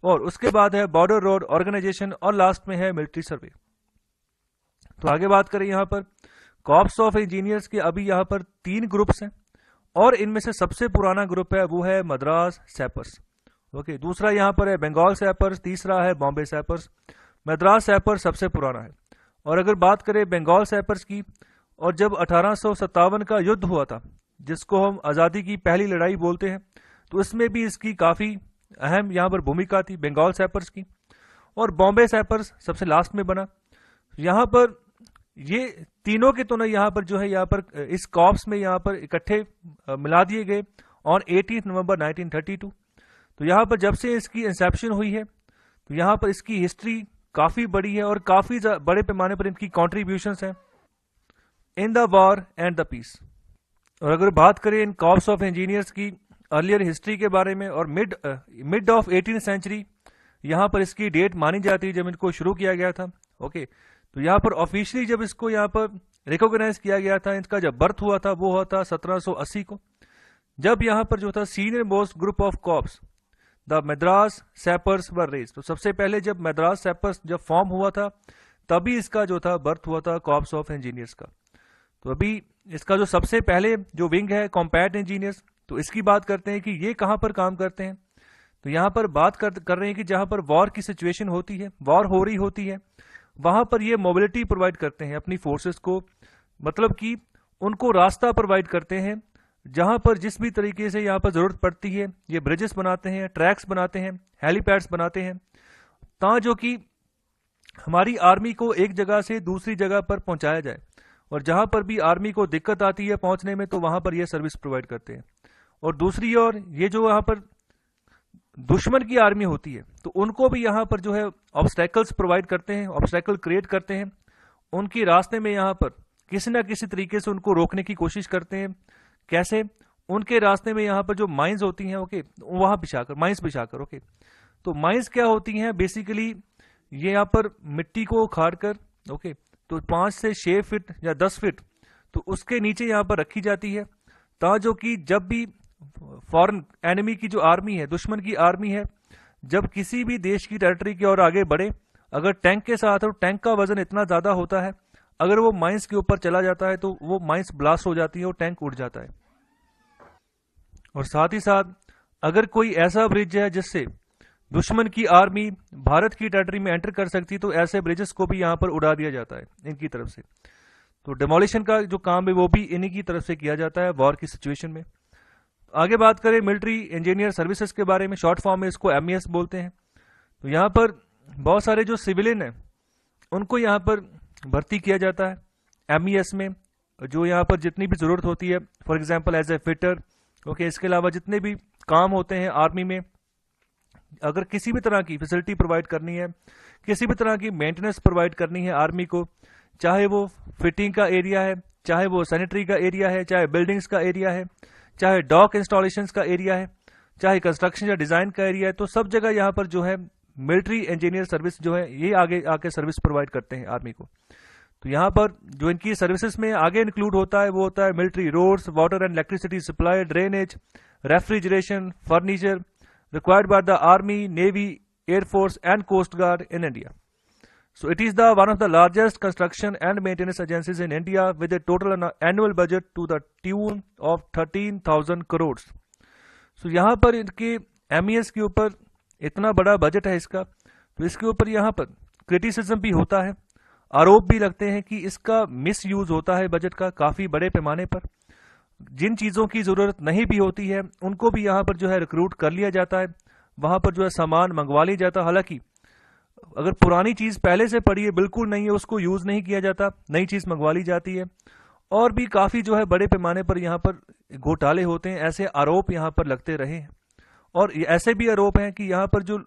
और उसके बाद है बॉर्डर रोड ऑर्गेनाइजेशन, और लास्ट में है मिलिट्री सर्वे। तो आगे बात करें यहाँ पर कॉर्प्स ऑफ इंजीनियर्स के अभी यहाँ पर 3 ग्रुप्स हैं, और इनमें से सबसे पुराना ग्रुप है वो है मद्रास सैपर्स। ओके, दूसरा यहाँ पर है बंगाल सैपर्स, तीसरा है बॉम्बे सैपर्स। मद्रास सैपर्स सबसे पुराना है। और अगर बात करें बंगाल सैपर्स की, और जब 1857 का युद्ध हुआ था, जिसको हम आज़ादी की पहली लड़ाई बोलते हैं, तो इसमें भी इसकी काफ़ी अहम यहाँ पर भूमिका थी बंगाल सैपर्स की। और बॉम्बे सैपर्स सबसे लास्ट में बना। यहाँ पर ये तीनों के तो यहाँ पर जो है यहाँ पर इस कॉर्प्स में यहाँ पर इकट्ठे मिला दिए गए ऑन 18 नवंबर 1932। तो यहाँ पर जब से इसकी इंसेप्शन हुई है, तो यहाँ पर इसकी हिस्ट्री काफ़ी बड़ी है और काफ़ी बड़े पैमाने पर इनकी कॉन्ट्रीब्यूशंस हैं in the war and the peace. और अगर बात करें इन कॉर्प्स ऑफ इंजीनियर्स की अर्लियर हिस्ट्री के बारे में, और मिड ऑफ 18th सेंचुरी यहाँ पर इसकी डेट मानी जाती है जब इनको शुरू किया गया था। ओके, तो यहाँ पर ऑफिशियली जब इसको यहाँ पर रिकॉग्नाइज किया गया था, इसका जब बर्थ हुआ था वो हुआ था 1780 को, जब यहाँ पर जो था senior most group of corps the Madras sappers were raise. तो सबसे पहले जब मद्रास सैपर्स जब फॉर्म हुआ था, तभी इसका जो था बर्थ हुआ था कॉर्प्स ऑफ इंजीनियर्स का। तो अभी इसका जो सबसे पहले जो विंग है कॉम्पैक्ट इंजीनियर्स, तो इसकी बात करते हैं कि ये कहाँ पर काम करते हैं। तो यहाँ पर बात कर रहे हैं कि जहाँ पर वॉर की सिचुएशन होती है, वॉर हो रही होती है, वहाँ पर ये मोबिलिटी प्रोवाइड करते हैं अपनी फोर्सेस को, मतलब कि उनको रास्ता प्रोवाइड करते हैं जहाँ पर जिस भी तरीके से यहाँ पर ज़रूरत पड़ती है। ये ब्रिजेस बनाते हैं, ट्रैक्स बनाते हैं, हेलीपैड्स बनाते हैं, जो कि हमारी आर्मी को एक जगह से दूसरी जगह पर पहुँचाया जाए। और जहाँ पर भी आर्मी को दिक्कत आती है पहुँचने में, तो वहाँ पर ये सर्विस प्रोवाइड करते हैं। और दूसरी ओर ये जो यहाँ पर दुश्मन की आर्मी होती है, तो उनको भी यहाँ पर जो है ऑब्स्टेकल्स प्रोवाइड करते हैं, ऑब्स्टेकल क्रिएट करते हैं, उनके रास्ते में यहाँ पर किसी ना किसी तरीके से उनको रोकने की कोशिश करते हैं। कैसे? उनके रास्ते में यहाँ पर जो माइंस होती हैं, ओके, वहाँ बिछाकर, माइंस बिछाकर। ओके, तो माइंस क्या होती हैं? बेसिकली ये यहाँ पर मिट्टी को उखाड़ कर, ओके, तो 5 से 6 फीट या 10 फीट तो उसके नीचे यहाँ पर रखी जाती है, जो कि जब भी फॉरेन एनिमी की जो आर्मी है, दुश्मन की आर्मी है, जब किसी भी देश की टेरिटरी की ओर आगे बढ़े, अगर टैंक के साथ, और टैंक का वजन इतना ज्यादा होता है, अगर वो माइंस के ऊपर चला जाता है तो वो माइंस ब्लास्ट हो जाती है और टैंक उड़ जाता है। और साथ ही साथ अगर कोई ऐसा ब्रिज है जिससे दुश्मन की आर्मी भारत की टेरिटरी में एंटर कर सकती, तो ऐसे ब्रिजेस को भी यहाँ पर उड़ा दिया जाता है इनकी तरफ से। तो डिमोलिशन का जो काम है वो भी इन्हीं की तरफ से किया जाता है वॉर की सिचुएशन में। आगे बात करें मिलिट्री इंजीनियर सर्विसेज के बारे में, शॉर्ट फॉर्म में इसको MES बोलते हैं। तो यहाँ पर बहुत सारे जो सिविलियन हैं उनको यहाँ पर भर्ती किया जाता है MES में, जो यहाँ पर जितनी भी जरूरत होती है, for example as a fitter. Okay, इसके अलावा जितने भी काम होते हैं आर्मी में, अगर किसी भी तरह की फैसिलिटी प्रोवाइड करनी है, किसी भी तरह की मेंटेनेंस प्रोवाइड करनी है आर्मी को, चाहे वो फिटिंग का एरिया है, चाहे वो सैनिटरी का एरिया है, चाहे बिल्डिंग्स का एरिया है, चाहे डॉक इंस्टॉलेशंस का एरिया है, चाहे कंस्ट्रक्शन या डिजाइन का एरिया है, तो सब जगह यहाँ पर जो है मिलिट्री इंजीनियर सर्विस जो है ये आगे आके सर्विस प्रोवाइड करते हैं आर्मी को। तो यहाँ पर जो इनकी सर्विसेज में आगे इंक्लूड होता है वो होता है military roads, water and electricity supply, drainage, refrigeration, furniture required by the Army, Navy, Air Force and Coast Guard in India. So it is the one of the largest construction and maintenance agencies in India with a total annual budget to the tune of 13,000 crores. So यहाँ पर इनके MES के ऊपर इतना बड़ा budget है इसका, तो इसके ऊपर यहाँ पर क्रिटिसिज्म भी होता है, आरोप भी लगते हैं कि इसका मिस यूज होता है बजट का काफी बड़े पैमाने पर। जिन चीजों की जरूरत नहीं भी होती है उनको भी यहाँ पर जो है रिक्रूट कर लिया जाता है, वहां पर जो है सामान मंगवा लिया जाता है। हालांकि अगर पुरानी चीज पहले से पड़ी है, बिल्कुल नहीं है, उसको यूज नहीं किया जाता, नई चीज मंगवा ली जाती है। और भी काफी जो है बड़े पैमाने पर यहाँ पर घोटाले होते हैं, ऐसे आरोप यहाँ पर लगते रहे हैं। और ऐसे भी आरोप हैं कि यहाँ पर जो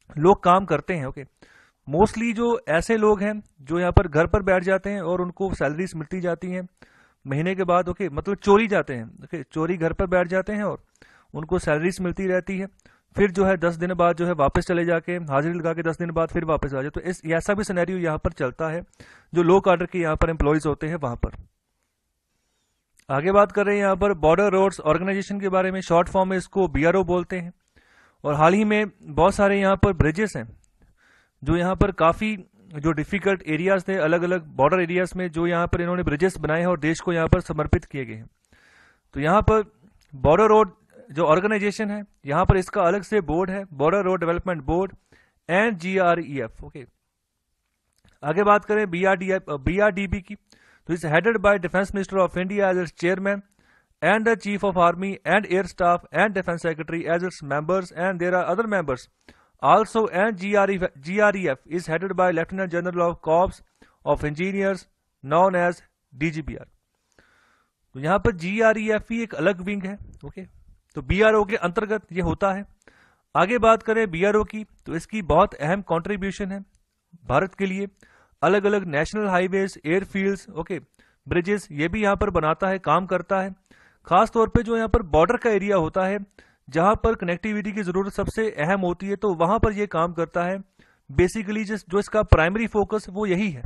लोग काम करते हैं, ओके, मोस्टली जो ऐसे लोग हैं जो यहाँ पर घर पर बैठ जाते हैं और उनको सैलरीज मिलती जाती हैं महीने के बाद, ओके, मतलब चोरी जाते हैं, ओके, चोरी घर पर बैठ जाते हैं और उनको सैलरीज मिलती रहती है, फिर जो है 10 दिन बाद जो है वापस चले जाके हाजिरी लगा के 10 दिन बाद फिर वापस आ जाए। तो ऐसा भी सिनेरियो यहाँ पर चलता है जो लो कार्डर के यहाँ पर एम्प्लॉयज होते हैं वहां पर। आगे बात कर रहे हैं यहाँ पर बॉर्डर रोड्स ऑर्गेनाइजेशन के बारे में, शॉर्ट फॉर्म में इसको BRO बोलते हैं। और हाल ही में बहुत सारे यहाँ पर ब्रिजेस हैं जो यहाँ पर काफी जो डिफिकल्ट एरियाज थे, अलग अलग बॉर्डर एरियाज में, जो यहाँ पर इन्होंने ब्रिजेस बनाए हैं और देश को यहाँ पर समर्पित किए गए हैं। तो यहाँ पर बॉर्डर रोड जो ऑर्गेनाइजेशन है यहाँ पर इसका अलग से बोर्ड है, border road development board and GREF। Okay, आगे बात करें BRDB की, तो is headed by defence minister of India as its chairman and the chief of army and air staff and defense secretary as its members, and there are other members also, and GREF is headed by lieutenant general of corps of engineers known as DGBR। तो यहाँ पर GREF ही एक अलग wing है। Okay, तो BRO के अंतर्गत ये होता है। आगे बात करें BRO की, तो इसकी बहुत अहम कंट्रीब्यूशन है भारत के लिए। अलग अलग national highways, airfields, okay, bridges, ये भी यहाँ पर बनाता है, काम करता है। खास तौर पे जो यहाँ पर बॉर्डर का एरिया होता है, जहां पर कनेक्टिविटी की जरूरत सबसे अहम होती है, तो वहां पर ये काम करता है। बेसिकली जो इसका प्राइमरी फोकस वो यही है।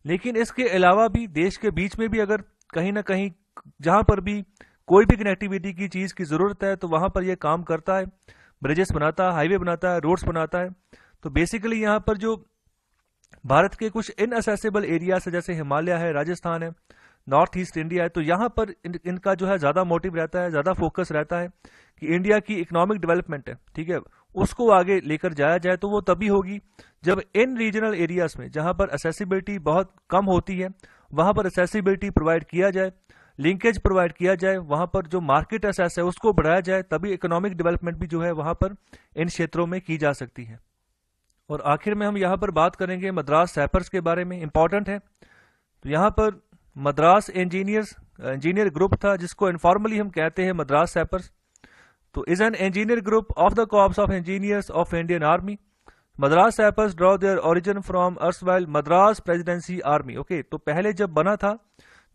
लेकिन इसके अलावा भी देश के बीच में भी अगर कहीं ना कहीं जहां पर भी कोई भी कनेक्टिविटी की चीज की जरूरत है, तो वहां पर यह काम करता है। ब्रिजेस बनाता है, हाईवे बनाता है, रोड्स बनाता है। तो बेसिकली यहाँ पर जो भारत के कुछ इनअसेसिबल एरियाज है, जैसे हिमालय है, राजस्थान है, नॉर्थ ईस्ट इंडिया है, तो यहाँ पर इनका जो है ज्यादा मोटिव रहता है, ज्यादा फोकस रहता है कि इंडिया की इकोनॉमिक डेवलपमेंट है, ठीक है, उसको आगे लेकर जाया जाए। तो वो तभी होगी जब इन रीजनल एरियाज में जहां पर एक्सेसिबिलिटी बहुत कम होती है, वहां पर एक्सेसिबिलिटी प्रोवाइड किया जाए, लिंकेज प्रोवाइड किया जाए, वहां पर जो मार्केट एक्सेस है उसको बढ़ाया जाए, तभी इकोनॉमिक डेवलपमेंट भी जो है वहां पर इन क्षेत्रों में की जा सकती है। और आखिर में हम यहाँ पर बात करेंगे मद्रास सैपर्स के बारे में, इंपॉर्टेंट है। तो यहाँ पर मद्रास इंजीनियर ग्रुप था, जिसको इनफॉर्मली हम कहते हैं मद्रास सैपर्स। तो is an engineer group of the Corps of Engineers of Indian Army. Madras Sappers draw their origin from erstwhile Madras presidency Army. Okay, तो पहले जब बना था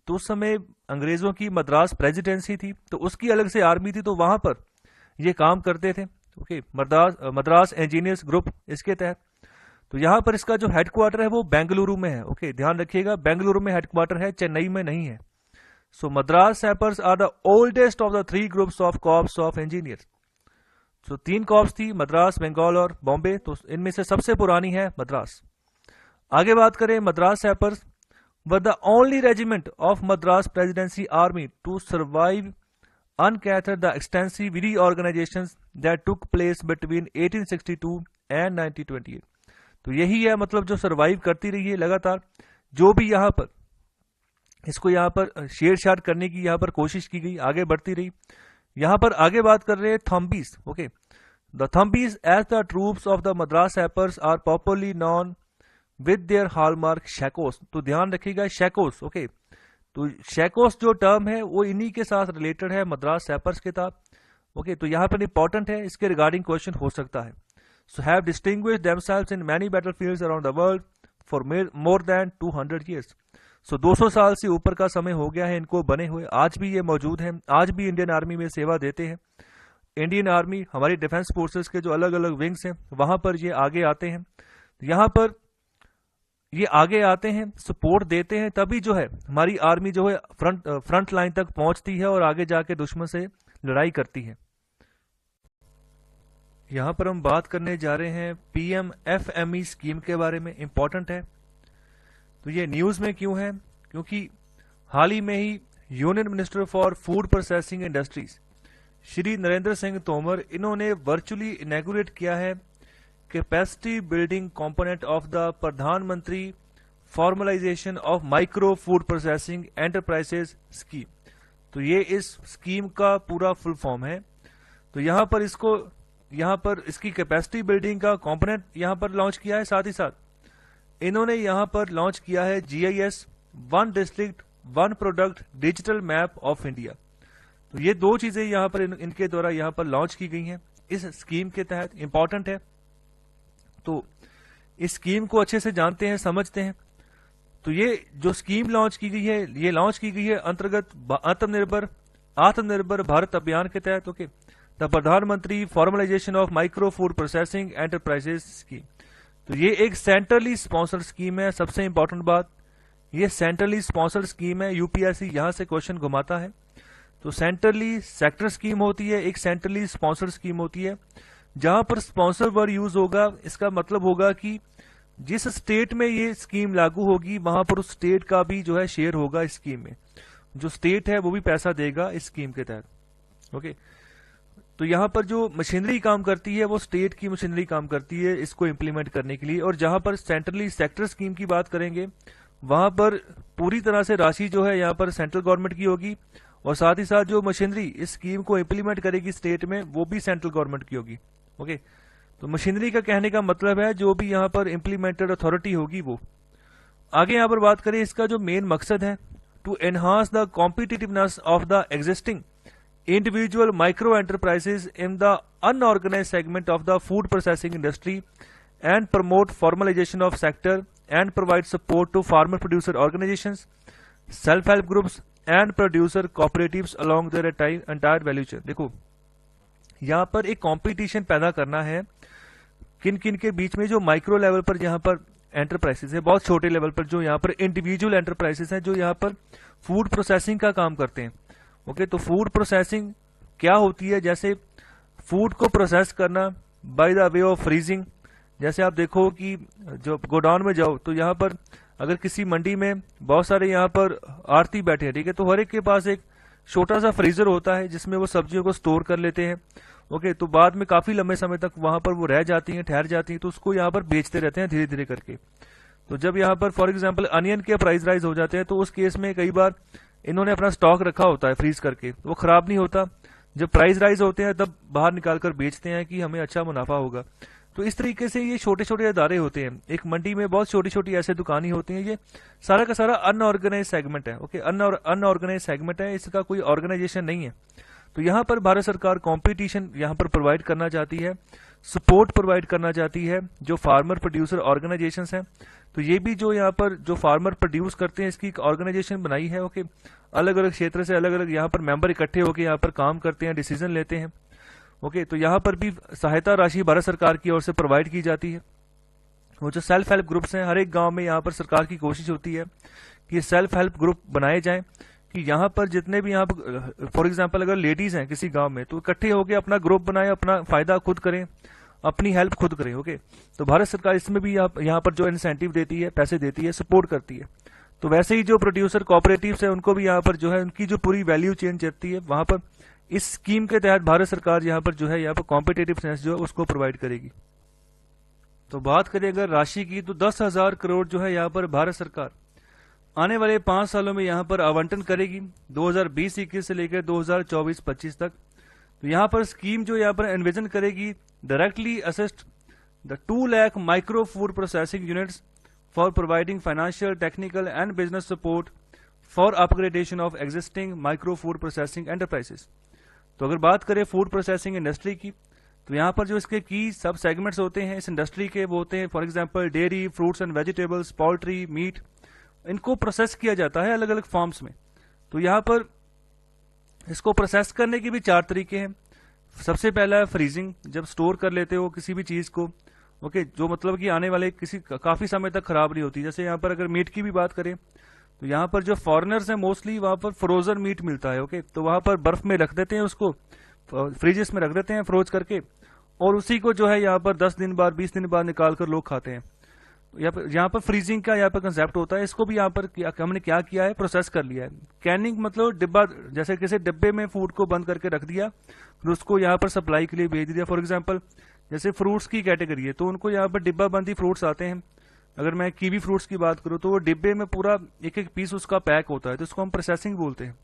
तो उस समय अंग्रेजों की मद्रास प्रेसिडेंसी थी, तो उसकी अलग से आर्मी थी, तो वहां पर ये काम करते थे। ओके, मद्रास इंजीनियर्स ग्रुप इसके तहत। तो यहाँ पर इसका जो हेडक्वार्टर है वो बेंगलुरु में है। ओके, ध्यान रखिएगा, बेंगलुरु में हेडक्वार्टर है, चेन्नई में नहीं है। So Madras Sappers are the oldest of the 3 groups of Corps of Engineers. So 3 corps थी, मद्रास, बंगाल और बॉम्बे, तो इनमें से सबसे पुरानी है मद्रास। आगे बात करें, Madras sappers were the only regiment of Madras presidency army to survive uncathed the extensive reorganizations that took place between 1862 and 1928। तो यही है, मतलब जो सरवाइव करती रही है लगातार, जो भी यहाँ पर इसको यहाँ पर छेड़छाड़ करने की यहाँ पर कोशिश की गई, आगे बढ़ती रही। यहाँ पर आगे बात कर रहे हैं Thambis. Okay, the Thambis as the troops of the Madras Sappers are popularly known with their hallmark shakos. तो ध्यान रखिएगा, शैकोस। ओके, तो शैकोस जो टर्म है वो इन्हीं के साथ रिलेटेड है, मद्रास सैपर्स के साथ। ओके, तो यहाँ पर इंपॉर्टेंट है, इसके रिगार्डिंग क्वेश्चन हो सकता है। So have distinguished themselves in many battlefields around the world for more than 200 years. So 200 साल से ऊपर का समय हो गया है इनको बने हुए, आज भी ये मौजूद हैं, आज भी इंडियन आर्मी में सेवा देते हैं। इंडियन आर्मी, हमारी डिफेंस फोर्सेस के जो अलग अलग विंग्स हैं, वहां पर ये आगे आते हैं। यहाँ पर ये आगे आते हैं, सपोर्ट देते हैं, तभी जो है हमारी आर्मी जो है फ्रंट लाइन तक पहुंचती है और आगे जाके दुश्मन से लड़ाई करती है। यहां पर हम बात करने जा रहे हैं PMFME स्कीम के बारे में, इंपॉर्टेंट है। तो ये न्यूज में क्यों है? क्योंकि हाल ही में ही union minister for food processing industries Shri Narendra Singh Tomar, इन्होंने वर्चुअली इनैगुरेट किया है capacity building component of the Pradhanmantri formalisation of micro food processing enterprises scheme. तो ये इस स्कीम का पूरा फुल फॉर्म है। तो यहाँ पर इसकी कैपेसिटी बिल्डिंग का कंपोनेंट यहाँ पर लॉन्च किया है, साथ ही साथ इन्होंने यहाँ पर लॉन्च किया है GIS 1 district 1 product digital map of India. तो ये 2 चीजें यहाँ पर इनके द्वारा यहाँ पर लॉन्च की गई हैं इस स्कीम के तहत, इंपॉर्टेंट है। तो इस स्कीम को अच्छे से जानते हैं, समझते हैं। तो ये जो स्कीम लॉन्च की गई है, ये लॉन्च की गई है अंतर्गत आत्मनिर्भर भारत अभियान के तहत। Okay, the Pradhanmantri formalisation of micro food processing enterprises scheme. तो ये एक सेंट्रली स्पॉन्सर्ड स्कीम है। सबसे इंपॉर्टेंट बात, ये सेंट्रली स्पॉन्सर्ड स्कीम है। यूपीएससी यहां से क्वेश्चन घुमाता है। तो सेंट्रली सेक्टर स्कीम होती है, एक सेंट्रली स्पॉन्सर्ड स्कीम होती है। जहां पर स्पॉन्सर वर्ड यूज होगा, इसका मतलब होगा कि जिस स्टेट में ये स्कीम लागू होगी, वहां पर उस स्टेट का भी जो है शेयर होगा इस स्कीम में। जो स्टेट है वो भी पैसा देगा इस स्कीम के तहत। ओके, तो यहाँ पर जो मशीनरी काम करती है वो स्टेट की मशीनरी काम करती है इसको इम्प्लीमेंट करने के लिए। और जहाँ पर सेंट्रली सेक्टर स्कीम की बात करेंगे वहाँ पर पूरी तरह से राशि जो है यहाँ पर सेंट्रल गवर्नमेंट की होगी, और साथ ही साथ जो मशीनरी इस स्कीम को इम्प्लीमेंट करेगी स्टेट में वो भी सेंट्रल गवर्नमेंट की होगी। ओके, तो मशीनरी का कहने का मतलब है जो भी यहाँ पर इम्प्लीमेंटेड अथॉरिटी होगी वो। आगे यहाँ पर बात करें इसका जो मेन मकसद है, to enhance the competitiveness of the existing individual micro enterprises in the unorganized segment of the food processing industry and promote formalization of sector and provide support to farmer producer organizations, self help groups and producer cooperatives along their entire value chain। देखो यहाँ पर एक competition पैदा करना है किन किन के बीच में, जो माइक्रो लेवल पर यहाँ पर एंटरप्राइजेस है, बहुत छोटे लेवल पर जो यहाँ पर इंडिविजुअल एंटरप्राइजेस हैं जो यहाँ पर फूड प्रोसेसिंग का काम करते हैं। ओके, तो फूड प्रोसेसिंग क्या होती है, जैसे फूड को प्रोसेस करना by the way of freezing. जैसे आप देखो कि जो गोडाउन में जाओ तो यहाँ पर अगर किसी मंडी में बहुत सारे यहाँ पर आड़ती बैठे हैं, ठीक है, तो हर एक के पास एक छोटा सा फ्रीजर होता है जिसमें वो सब्जियों को स्टोर कर लेते हैं। ओके, तो बाद में काफी लंबे समय तक वहां पर वो रह जाती हैं, ठहर जाती हैं, तो उसको यहाँ पर बेचते रहते हैं धीरे धीरे करके। तो जब यहाँ पर फॉर एग्जाम्पल अनियन के प्राइस राइज हो जाते हैं तो उस केस में कई बार इन्होंने अपना स्टॉक रखा होता है फ्रीज करके, वो खराब नहीं होता, जब प्राइस राइज होते हैं तब बाहर निकालकर बेचते हैं कि हमें अच्छा मुनाफा होगा। तो इस तरीके से ये छोटे छोटे अदारे होते हैं, एक मंडी में बहुत छोटी छोटी ऐसे दुकानें होती हैं, ये सारा का सारा अनऑर्गेनाइज सेगमेंट है। ओके, अनऑर्गेनाइज सेगमेंट है, इसका कोई ऑर्गेनाइजेशन नहीं है। तो यहाँ पर भारत सरकार कंपटीशन यहाँ पर प्रोवाइड करना चाहती है, सपोर्ट प्रोवाइड करना चाहती है जो फार्मर प्रोड्यूसर ऑर्गेनाइजेशंस हैं। तो ये भी जो यहाँ पर जो फार्मर प्रोड्यूस करते हैं इसकी एक ऑर्गेनाइजेशन बनाई है। ओके, अलग अलग क्षेत्र से अलग अलग यहाँ पर मेंबर इकट्ठे होकर यहाँ पर काम करते हैं, डिसीजन लेते हैं। ओके, तो यहाँ पर भी सहायता राशि भारत सरकार की ओर से प्रोवाइड की जाती है। वो जो सेल्फ हेल्प ग्रुप्स हैं, हर एक गांव में यहाँ पर सरकार की कोशिश होती है कि सेल्फ हेल्प ग्रुप बनाए जाएं, कि यहाँ पर जितने भी यहाँ पर फॉर एग्जांपल अगर लेडीज हैं किसी गांव में तो इकट्ठे होकर अपना ग्रुप बनाए, अपना फायदा खुद करें, अपनी हेल्प खुद करें। ओके, तो भारत सरकार इसमें भी यहाँ पर जो इंसेंटिव देती है, पैसे देती है, सपोर्ट करती है। तो वैसे ही जो प्रोड्यूसर कोऑपरेटिव्स है उनको भी यहाँ पर जो है उनकी जो पूरी वैल्यू चेन चलती है वहां पर इस स्कीम के तहत भारत सरकार यहाँ पर जो है यहाँ पर कॉम्पिटेटिवनेस जो है उसको प्रोवाइड करेगी। तो बात करें अगर राशि की तो 10,000 करोड़ जो है यहाँ पर भारत सरकार आने वाले 5 सालों में यहाँ पर आवंटन करेगी 2020-21 से लेकर 2024-25 तक। तो यहाँ पर स्कीम जो यहाँ पर एनविजन करेगी directly assist the 2 lakh micro food processing units for providing financial, technical and business support for upgradation of existing micro food processing enterprises. तो अगर बात करें फूड प्रोसेसिंग इंडस्ट्री की तो यहाँ पर जो इसके की सब सेगमेंट्स होते हैं इस इंडस्ट्री के, वो होते हैं for example dairy, fruits and vegetables, poultry, meat, इनको प्रोसेस किया जाता है अलग अलग फॉर्म्स में। तो यहाँ पर इसको प्रोसेस करने के भी 4 तरीके हैं। सबसे पहला है फ्रीजिंग, जब स्टोर कर लेते हो किसी भी चीज को, ओके, जो मतलब कि आने वाले किसी काफी समय तक खराब नहीं होती। जैसे यहाँ पर अगर मीट की भी बात करें तो यहाँ पर जो फॉरेनर्स हैं मोस्टली वहां पर फ्रोजन मीट मिलता है। ओके, तो वहां पर बर्फ में रख देते हैं, उसको फ्रिजेस में रख देते हैं फ्रोज करके, और उसी को जो है यहाँ पर 10 दिन बाद 20 दिन बाद निकाल कर लोग खाते हैं। यहाँ पर फ्रीजिंग का यहाँ पर कंसेप्ट होता है। इसको भी यहाँ पर हमने क्या किया है, प्रोसेस कर लिया है। कैनिंग मतलब डिब्बा, जैसे किसी डिब्बे में फूड को बंद करके रख दिया फिर उसको यहाँ पर सप्लाई के लिए भेज दिया। फॉर एग्जांपल जैसे फ्रूट्स की कैटेगरी है तो उनको यहाँ पर डिब्बा बंदी फ्रूट्स आते हैं। अगर मैं कीवी फ्रूट्स की बात करूँ तो वो डिब्बे में पूरा एक एक पीस उसका पैक होता है, तो उसको हम प्रोसेसिंग बोलते हैं।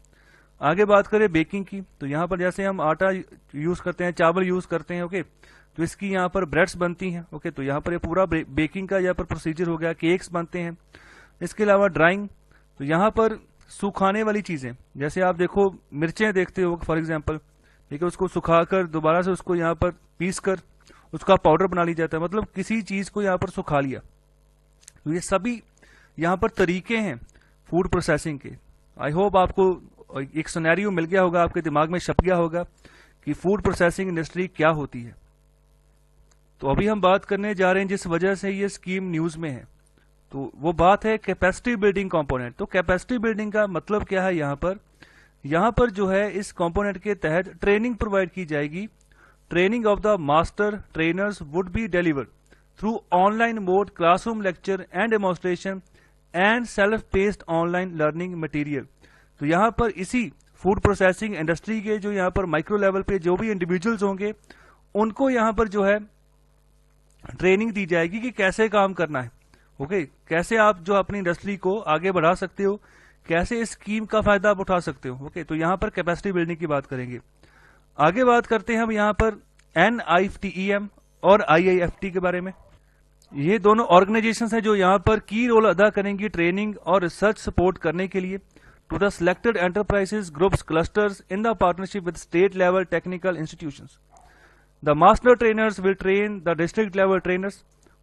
आगे बात करें बेकिंग की तो यहाँ पर जैसे हम आटा यूज करते हैं, चावल यूज करते हैं, ओके, तो इसकी यहाँ पर ब्रेड्स बनती हैं। ओके, तो यहाँ पर ये पूरा बेकिंग का यहाँ पर प्रोसीजर हो गया, केक्स बनते हैं। इसके अलावा ड्राइंग, तो यहाँ पर सुखाने वाली चीजें, जैसे आप देखो मिर्चें देखते हो फॉर एग्जाम्पल, ठीक है, उसको सुखाकर दोबारा से उसको यहाँ पर पीस कर उसका पाउडर बना लिया जाता है, मतलब किसी चीज को यहाँ पर सुखा लिया। तो ये सभी यहाँ पर तरीके हैं फूड प्रोसेसिंग के। आई होप आपको एक सिनेरियो मिल गया होगा, आपके दिमाग में छप गया होगा कि फूड प्रोसेसिंग इंडस्ट्री क्या होती है। तो अभी हम बात करने जा रहे हैं जिस वजह से ये स्कीम न्यूज में है, तो वो बात है कैपेसिटी बिल्डिंग कंपोनेंट। तो कैपेसिटी बिल्डिंग का मतलब क्या है, यहाँ पर जो है इस कंपोनेंट के तहत ट्रेनिंग प्रोवाइड की जाएगी। Training of the master trainers would be delivered through online mode, classroom lecture and demonstration and self paced online learning material. तो यहाँ पर इसी फूड प्रोसेसिंग इंडस्ट्री के जो यहाँ पर माइक्रो लेवल पे जो भी इंडिविजुअल्स होंगे उनको यहाँ पर जो है ट्रेनिंग दी जाएगी कि कैसे काम करना है। ओके, कैसे आप जो अपनी इंडस्ट्री को आगे बढ़ा सकते हो, कैसे इस स्कीम का फायदा आप उठा सकते हो। ओके, तो यहाँ पर कैपेसिटी बिल्डिंग की बात करेंगे। आगे बात करते हैं हम यहाँ पर NIFTEM और IIFT के बारे में। ये दोनों ऑर्गेनाइजेशंस हैं जो यहाँ पर की रोल अदा करेंगी ट्रेनिंग और रिसर्च सपोर्ट करने के लिए to the selected enterprises groups clusters in the partnership with state level technical institutions. The master trainers will train the district level trainers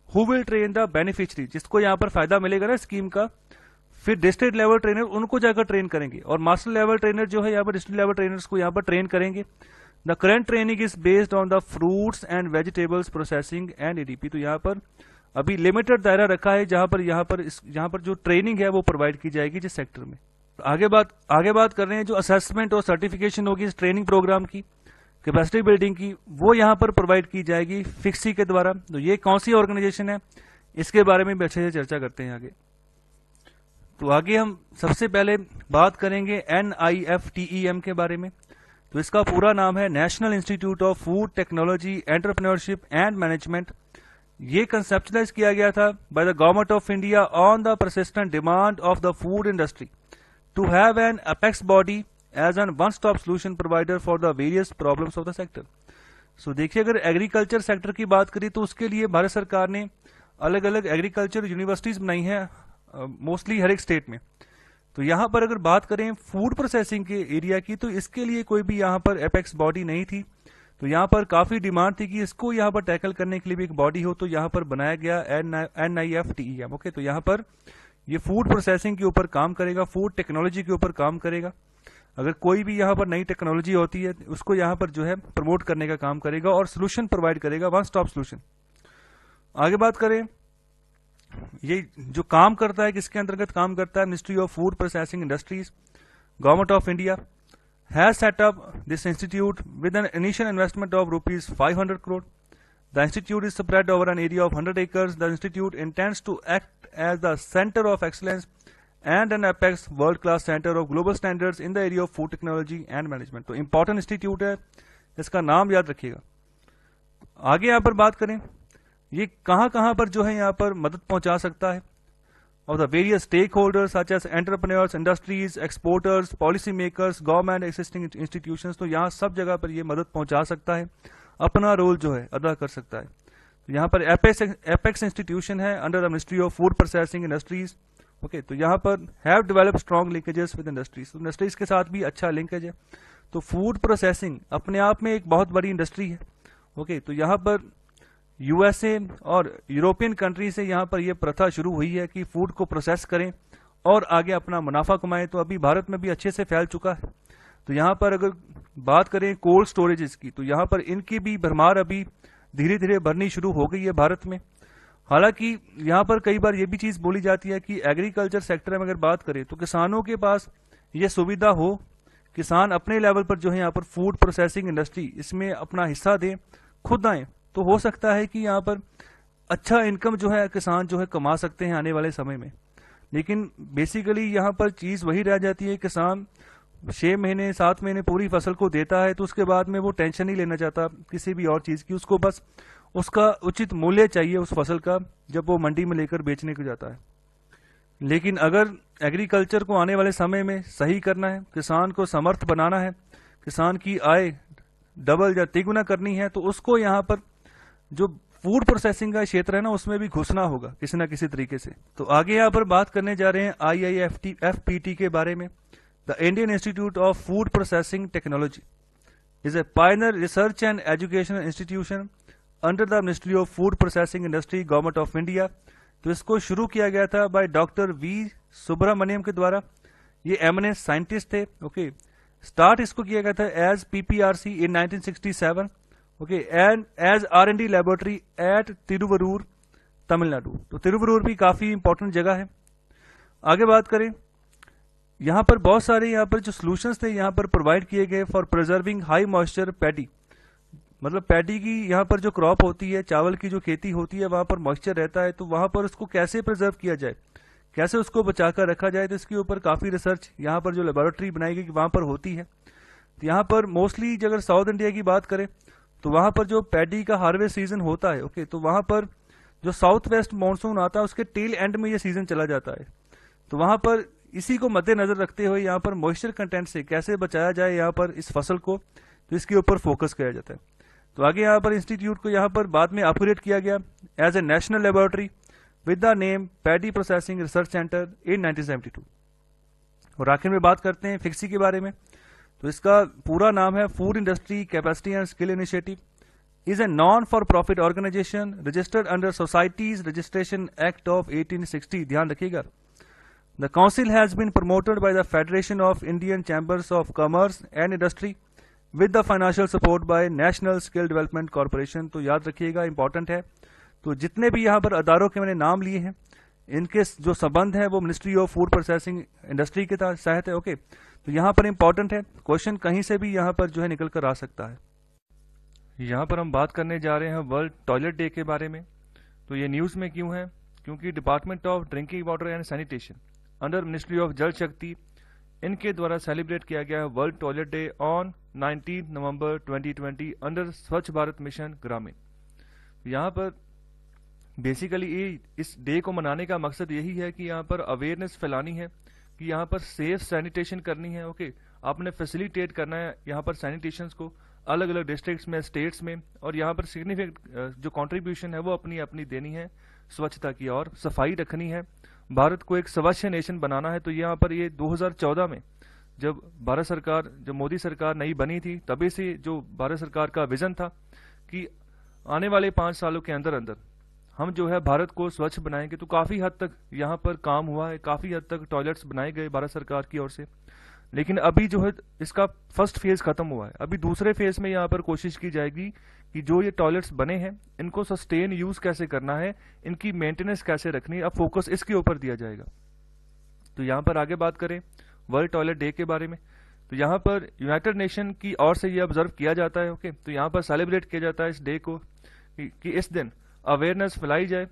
who will train the beneficiary, जिसको यहाँ पर फायदा मिलेगा ना स्कीम का, फिर डिस्ट्रिक्ट लेवल ट्रेनर उनको जाकर ट्रेन करेंगे और मास्टर लेवल ट्रेनर जो है यहाँ पर डिस्ट्रिक्ट लेवल ट्रेनर्स को यहाँ पर ट्रेन करेंगे। The current training is based on the fruits and vegetables processing and ADP। तो यहाँ पर अभी लिमिटेड दायरा रखा है जहां पर जो ट्रेनिंग है वो प्रोवाइड की जाएगी जिस सेक्टर में। आगे बात कर रहे हैं जो असेसमेंट और सर्टिफिकेशन होगी इस ट्रेनिंग प्रोग्राम की, कैपेसिटी बिल्डिंग की, वो यहां पर प्रोवाइड की जाएगी फिक्सी के द्वारा। तो ये कौन सी ऑर्गेनाइजेशन है, इसके बारे में भी अच्छे से चर्चा करते हैं आगे। तो आगे हम सबसे पहले बात करेंगे NIFTEM के बारे में। तो इसका पूरा नाम है National Institute of Food Technology Entrepreneurship and Management. ये कंसेप्चुलाइज किया गया था by the government of India on the persistent demand of the food industry to have an apex body as a one stop solution provider for the various problems of the sector. So देखिए, अगर agriculture sector की बात करें तो उसके लिए भारत सरकार ने अलग अलग एग्रीकल्चर यूनिवर्सिटीज बनाई है मोस्टली हर एक स्टेट में। तो यहाँ पर अगर बात करें फूड प्रोसेसिंग के एरिया की, तो इसके लिए कोई भी यहाँ पर एपेक्स बॉडी नहीं थी। तो यहाँ पर काफी डिमांड थी कि इसको यहाँ पर टैकल करने के लिए भी एक बॉडी हो, तो यहाँ पर बनाया गया NIFTEM। ओके, तो यहाँ पर ये फूड प्रोसेसिंग के ऊपर काम करेगा, फूड टेक्नोलॉजी के ऊपर काम करेगा। अगर कोई भी यहाँ पर नई टेक्नोलॉजी होती है उसको यहाँ पर जो है प्रमोट करने का काम करेगा और सोल्यूशन प्रोवाइड करेगा, वन स्टॉप सोल्यूशन। आगे बात करें, ये जो काम करता है किसके अंतर्गत काम करता है, ministry of food processing industries, government of India has set up this institute with an initial investment of rupees 500 crore. The institute is spread over an area of 100 acres. The institute intends to act as the center of excellence and an apex world-class center of global standards in the area of food technology and management. तो important institute है, इसका नाम याद रखिएगा। आगे यहाँ पर बात करें, ये कहाँ पर जो है यहाँ पर मदद पहुंचा सकता है of the various stakeholders such as entrepreneurs, industries, exporters, policy makers, government, existing institutions। तो यहाँ सब जगह पर ये मदद पहुंचा सकता है, अपना रोल जो है अदा कर सकता है। तो यहाँ पर एपेक्स इंस्टीट्यूशन है under the ministry of food processing industries. Okay, तो यहाँ पर have develop strong linkages with industries. तो इंडस्ट्रीज के साथ भी अच्छा लिंकेज है। तो फूड प्रोसेसिंग अपने आप में एक बहुत बड़ी इंडस्ट्री है। ओके, तो यहाँ पर USA और यूरोपियन कंट्री से यहाँ पर यह प्रथा शुरू हुई है कि फूड को प्रोसेस करें और आगे अपना मुनाफा कमाएं। तो अभी भारत में भी अच्छे से फैल चुका है। तो यहाँ पर अगर बात करें कोल्ड स्टोरेजेस की, तो यहाँ पर इनकी भी भरमार अभी धीरे धीरे भरनी शुरू हो गई है भारत में। हालांकि यहाँ पर कई बार ये भी चीज बोली जाती है कि एग्रीकल्चर सेक्टर में अगर बात करें तो किसानों के पास ये सुविधा हो, किसान अपने लेवल पर जो है यहाँ पर फूड प्रोसेसिंग इंडस्ट्री इसमें अपना हिस्सा दें, खुद आए, तो हो सकता है कि यहाँ पर अच्छा इनकम जो है किसान जो है कमा सकते हैं आने वाले समय में। लेकिन बेसिकली यहाँ पर चीज वही रह जाती है, किसान 6 महीने 7 महीने पूरी फसल को देता है तो उसके बाद में वो टेंशन नहीं लेना चाहता किसी भी और चीज की, उसको बस उसका उचित मूल्य चाहिए उस फसल का जब वो मंडी में लेकर बेचने को जाता है। लेकिन अगर एग्रीकल्चर को आने वाले समय में सही करना है, किसान को समर्थ बनाना है, किसान की आय डबल या तिगुना करनी है, तो उसको यहाँ पर जो फूड प्रोसेसिंग का क्षेत्र है ना उसमें भी घुसना होगा किसी ना किसी तरीके से। तो आगे यहाँ पर बात करने जा रहे हैं IIFT के बारे में। The Indian institute of food processing technology is a Pioneer research and educational institution under the ministry of food processing industry, government of India. तो इसको शुरू किया गया था बाय डॉक्टर V सुब्रमण्यम के द्वारा। ये एमिनेंट साइंटिस्ट थे। ओके, स्टार्ट इसको किया गया था as PPRC in 1967। Okay, and as R&D laboratory at Tiruvarur, Tamil Nadu. तो तिरुवरूर भी काफी इंपॉर्टेंट जगह है। आगे बात करें, यहाँ पर बहुत सारे यहाँ पर जो सॉल्यूशंस थे यहाँ पर प्रोवाइड किए गए for preserving high moisture paddy. मतलब पैडी की यहाँ पर जो क्रॉप होती है, चावल की जो खेती होती है, वहां पर मॉइस्चर रहता है, तो वहां पर उसको कैसे प्रिजर्व किया जाए, कैसे उसको बचा कर रखा जाए, तो इसके ऊपर काफ़ी रिसर्च यहाँ पर जो लेबोरेटरी बनाई गई वहाँ पर होती है। तो यहाँ पर मोस्टली अगर साउथ इंडिया की बात करें तो वहाँ पर जो पैडी का हार्वेस्ट सीजन होता है, ओके, तो वहाँ पर जो साउथ वेस्ट मानसून आता है उसके टेल एंड में ये सीजन चला जाता है। तो वहाँ पर इसी को मद्देनजर रखते हुए यहाँ पर मॉइस्चर कंटेंट से कैसे बचाया जाए यहाँ पर इस फसल को, तो इसके ऊपर फोकस किया जाता है। तो आगे यहाँ पर इंस्टीट्यूट को यहाँ पर बाद में अपग्रेड किया गया as a national laboratory with the name paddy processing research centre in 1972। और आखिर में बात करते हैं फिक्सी के बारे में। तो इसका पूरा नाम है food industry capacity and skill initiative, is a non-for-profit organization registered under Societies Registration Act of 1860। ध्यान रखिएगा। The council has been promoted by the Federation of Indian Chambers of Commerce and Industry with the financial support by National Skill Development Corporation। तो याद रखिएगा, important है। तो जितने भी यहाँ पर अदारों के मैंने नाम लिए हैं, इनके जो संबंध है वो ministry of food processing industry के तहत है, ओके। तो यहाँ पर इंपॉर्टेंट है, क्वेश्चन कहीं से भी यहाँ पर जो है निकल कर आ सकता है। यहाँ पर हम बात करने जा रहे हैं वर्ल्ड टॉयलेट डे के बारे में। तो ये न्यूज़ में क्यों है? क्योंकि department of drinking water and sanitation under ministry of जल शक्ति, इनके द्वारा सेलिब्रेट किया गया है world toilet day on 19 November 2020 under स्वच्छ भारत मिशन ग्रामीण। यहाँ पर बेसिकली इस डे को मनाने का मकसद यही है कि यहाँ पर अवेयरनेस फैलानी है कि यहाँ पर सेफ सैनिटेशन करनी है, ओके। आपने फैसिलिटेट करना है यहाँ पर सैनिटेशन को अलग अलग डिस्ट्रिक्ट्स में, स्टेट्स में, और यहाँ पर सिग्निफिकेंट जो कंट्रीब्यूशन है वो अपनी अपनी देनी है स्वच्छता की, और सफाई रखनी है। भारत को एक स्वच्छ नेशन बनाना है। तो यहाँ पर ये 2014 में जब भारत सरकार, जब मोदी सरकार नई बनी थी, तभी से जो भारत सरकार का विजन था कि आने वाले 5 सालों के अंदर अंदर हम जो है भारत को स्वच्छ बनाएंगे। तो काफ़ी हद तक यहाँ पर काम हुआ है, काफ़ी हद तक टॉयलेट्स बनाए गए भारत सरकार की ओर से। लेकिन अभी जो है इसका फर्स्ट फेज खत्म हुआ है। अभी दूसरे फेज में यहाँ पर कोशिश की जाएगी कि जो ये टॉयलेट्स बने हैं इनको सस्टेन यूज कैसे करना है, इनकी मेंटेनेंस कैसे रखनी है, अब फोकस इसके ऊपर दिया जाएगा। तो यहाँ पर आगे बात करें वर्ल्ड टॉयलेट डे के बारे में। तो यहाँ पर यूनाइटेड नेशन की ओर से ये ऑब्जर्व किया जाता है, ओके। तो यहाँ पर सेलिब्रेट किया जाता है इस डे को कि इस दिन अवेयरनेस फैलाई जाए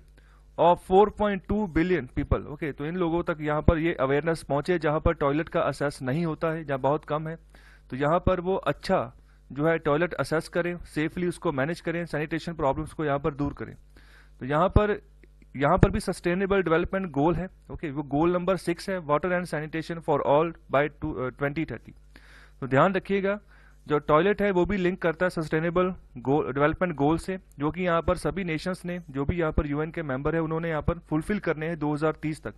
ऑफ 4.2 बिलियन पीपल, ओके। तो इन लोगों तक यहाँ पर ये अवेयरनेस पहुंचे जहाँ पर टॉयलेट का असेस नहीं होता है, जहाँ बहुत कम है। तो यहाँ पर वो अच्छा जो है टॉयलेट असेस करें, सेफली उसको मैनेज करें, सैनिटेशन प्रॉब्लम्स को यहाँ पर दूर करें। तो यहाँ पर भी सस्टेनेबल डेवलपमेंट गोल है, ओके। वो गोल नंबर 6 है, water and sanitation for all by 2030। तो ध्यान रखिएगा, जो टॉयलेट है वो भी लिंक करता है सस्टेनेबल डेवलपमेंट गोल से, जो कि यहाँ पर सभी नेशंस ने, जो भी यहाँ पर यूएन के मेंबर है, उन्होंने यहाँ पर फुलफिल करने हैं 2030 तक।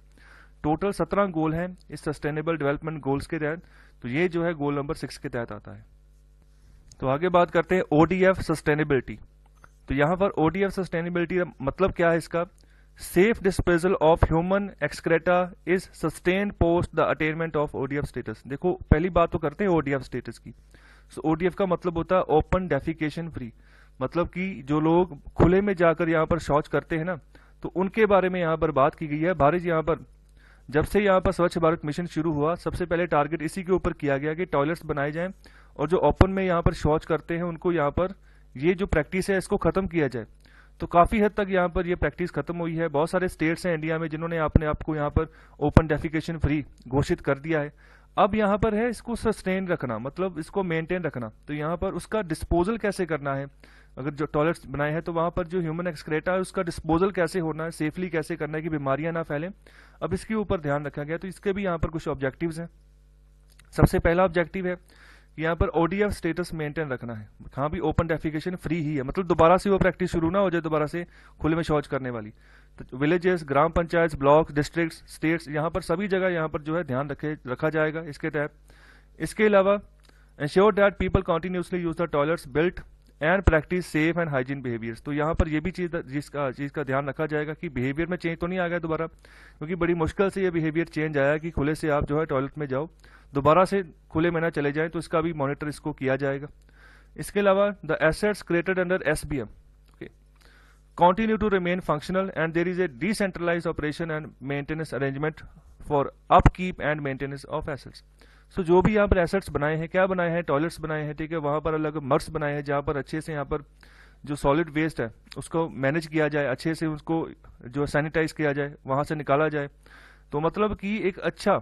टोटल 17 गोल हैं इस सस्टेनेबल डेवलपमेंट गोल्स के तहत। तो ये जो है गोल नंबर 6 के तहत आता है। तो आगे बात करते हैं ओडीएफ सस्टेनेबिलिटी। तो यहाँ पर ओडीएफ सस्टेनेबिलिटी मतलब क्या है इसका? Safe disposal of human excreta is sustain post the attainment of ODF status. देखो पहली बात तो करते हैं ओडीएफ स्टेटस की। सो ओडीएफ का मतलब होता है ओपन डेफिकेशन फ्री, मतलब कि जो लोग खुले में जाकर यहाँ पर शौच करते हैं ना, तो उनके बारे में यहाँ पर बात की गई है। भारत यहाँ पर जब से यहाँ पर स्वच्छ भारत मिशन शुरू हुआ, सबसे पहले टारगेट इसी के ऊपर किया गया कि टॉयलेट्स बनाए जाएं और जो ओपन में यहाँ पर शौच करते हैं उनको यहाँ पर ये जो प्रैक्टिस है इसको खत्म किया जाए। तो काफी हद तक यहाँ पर ये प्रैक्टिस खत्म हुई है। बहुत सारे स्टेट्स हैं इंडिया में जिन्होंने अपने आप को यहाँ पर ओपन डेफिकेशन फ्री घोषित कर दिया है। अब यहाँ पर है इसको सस्टेन रखना, मतलब इसको मेंटेन रखना। तो यहाँ पर उसका डिस्पोजल कैसे करना है, अगर जो टॉयलेट्स बनाए हैं तो वहां पर जो ह्यूमन एक्सक्रेटा है उसका डिस्पोजल कैसे होना है, सेफली कैसे करना है कि बीमारियां ना फैलें, अब इसके ऊपर ध्यान रखा गया। तो इसके भी यहाँ पर कुछ ऑब्जेक्टिव्स हैं। सबसे पहला ऑब्जेक्टिव है कि यहाँ पर ओडीएफ स्टेटस मेंटेन रखना है। कहाँ भी ओपन डेफिकेशन फ्री ही है, मतलब दोबारा से वो प्रैक्टिस शुरू ना हो जाए दोबारा से खुले में शौच करने वाली। तो विलेजेस, ग्राम पंचायत, ब्लॉक, डिस्ट्रिक्ट्स, स्टेट्स, यहाँ पर सभी जगह यहाँ पर जो है ध्यान रखा जाएगा इसके तहत। इसके अलावा ensure that people continuously use the toilets built and practice safe and hygiene behaviours. तो यहाँ पर ये भी चीज का ध्यान रखा जाएगा कि बिहेवियर में चेंज तो नहीं आ गया दोबारा, क्योंकि बड़ी मुश्किल से ये बिहेवियर चेंज आया कि खुले से आप जो है टॉयलेट में जाओ, दोबारा से खुले में ना चले जाएं। तो इसका भी मॉनिटर इसको किया जाएगा। इसके अलावा the assets created under SBM continue to remain functional and there is a decentralized operation and maintenance arrangement for upkeep and maintenance of assets। So जो भी यहाँ पर एसेट्स बनाए हैं, क्या बनाए हैं, टॉयलेट्स बनाए हैं, ठीक है, वहाँ पर अलग मर्स बनाए हैं जहाँ पर अच्छे से यहाँ पर जो सॉलिड वेस्ट है उसको मैनेज किया जाए, अच्छे से उसको जो सैनिटाइज किया जाए, वहाँ से निकाला जाए। तो मतलब कि एक अच्छा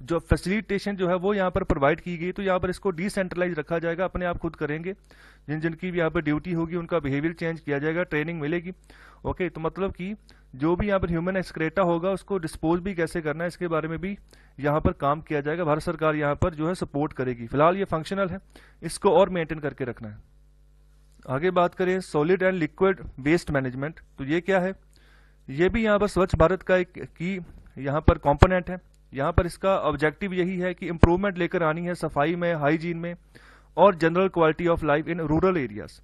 जो फैसिलिटेशन जो है वो यहाँ पर प्रोवाइड की गई, तो यहाँ पर इसको डिसेंट्रलाइज रखा जाएगा, अपने आप खुद करेंगे, जिनकी भी यहाँ पर ड्यूटी होगी उनका बिहेवियर चेंज किया जाएगा, ट्रेनिंग मिलेगी। ओके, तो मतलब कि जो भी यहाँ पर ह्यूमन एक्सक्रेटा होगा उसको डिस्पोज भी कैसे करना है इसके बारे में भी यहाँ पर काम किया जाएगा। भारत सरकार यहाँ पर जो है सपोर्ट करेगी। फिलहाल ये फंक्शनल है, इसको और मेंटेन करके रखना है। आगे बात करें solid and liquid waste management, तो ये क्या है? ये भी यहाँ पर स्वच्छ भारत का एक की यहाँ पर कंपोनेंट है। यहाँ पर इसका ऑब्जेक्टिव यही है कि इंप्रूवमेंट लेकर आनी है सफाई में, हाइजीन में और general quality of life in rural areas.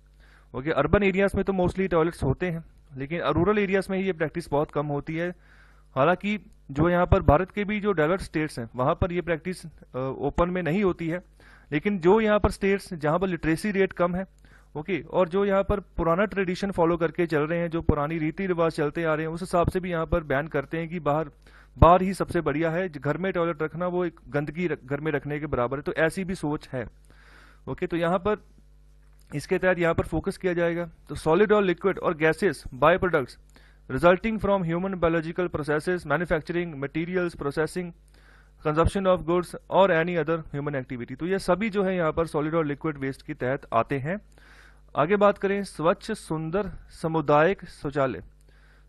Okay, urban areas में तो मोस्टली टॉयलेट्स होते हैं, लेकिन रूरल एरियाज में ही ये प्रैक्टिस बहुत कम होती है। हालांकि जो यहाँ पर भारत के भी जो डेवलप्ड स्टेट्स हैं वहाँ पर ये प्रैक्टिस ओपन में नहीं होती है, लेकिन जो यहाँ पर स्टेट्स जहाँ पर लिटरेसी रेट कम है, ओके, और जो यहाँ पर पुराना ट्रेडिशन फॉलो करके चल रहे हैं, जो पुरानी रीति रिवाज चलते आ रहे हैं, उस हिसाब से भी यहाँ पर बैन करते हैं कि बाहर ही सबसे बढ़िया है, घर में टॉयलेट रखना वो एक गंदगी घर में रखने के बराबर है। तो ऐसी भी सोच है। ओके, तो यहाँ पर इसके तहत यहाँ पर फोकस किया जाएगा। तो सॉलिड और लिक्विड और gases by products resulting from human biological processes, manufacturing, materials, processing, consumption of goods और एनी अदर ह्यूमन एक्टिविटी, तो ये सभी जो है यहाँ पर सॉलिड और लिक्विड वेस्ट के तहत आते हैं। आगे बात करें स्वच्छ सुंदर सामुदायिक शौचालय,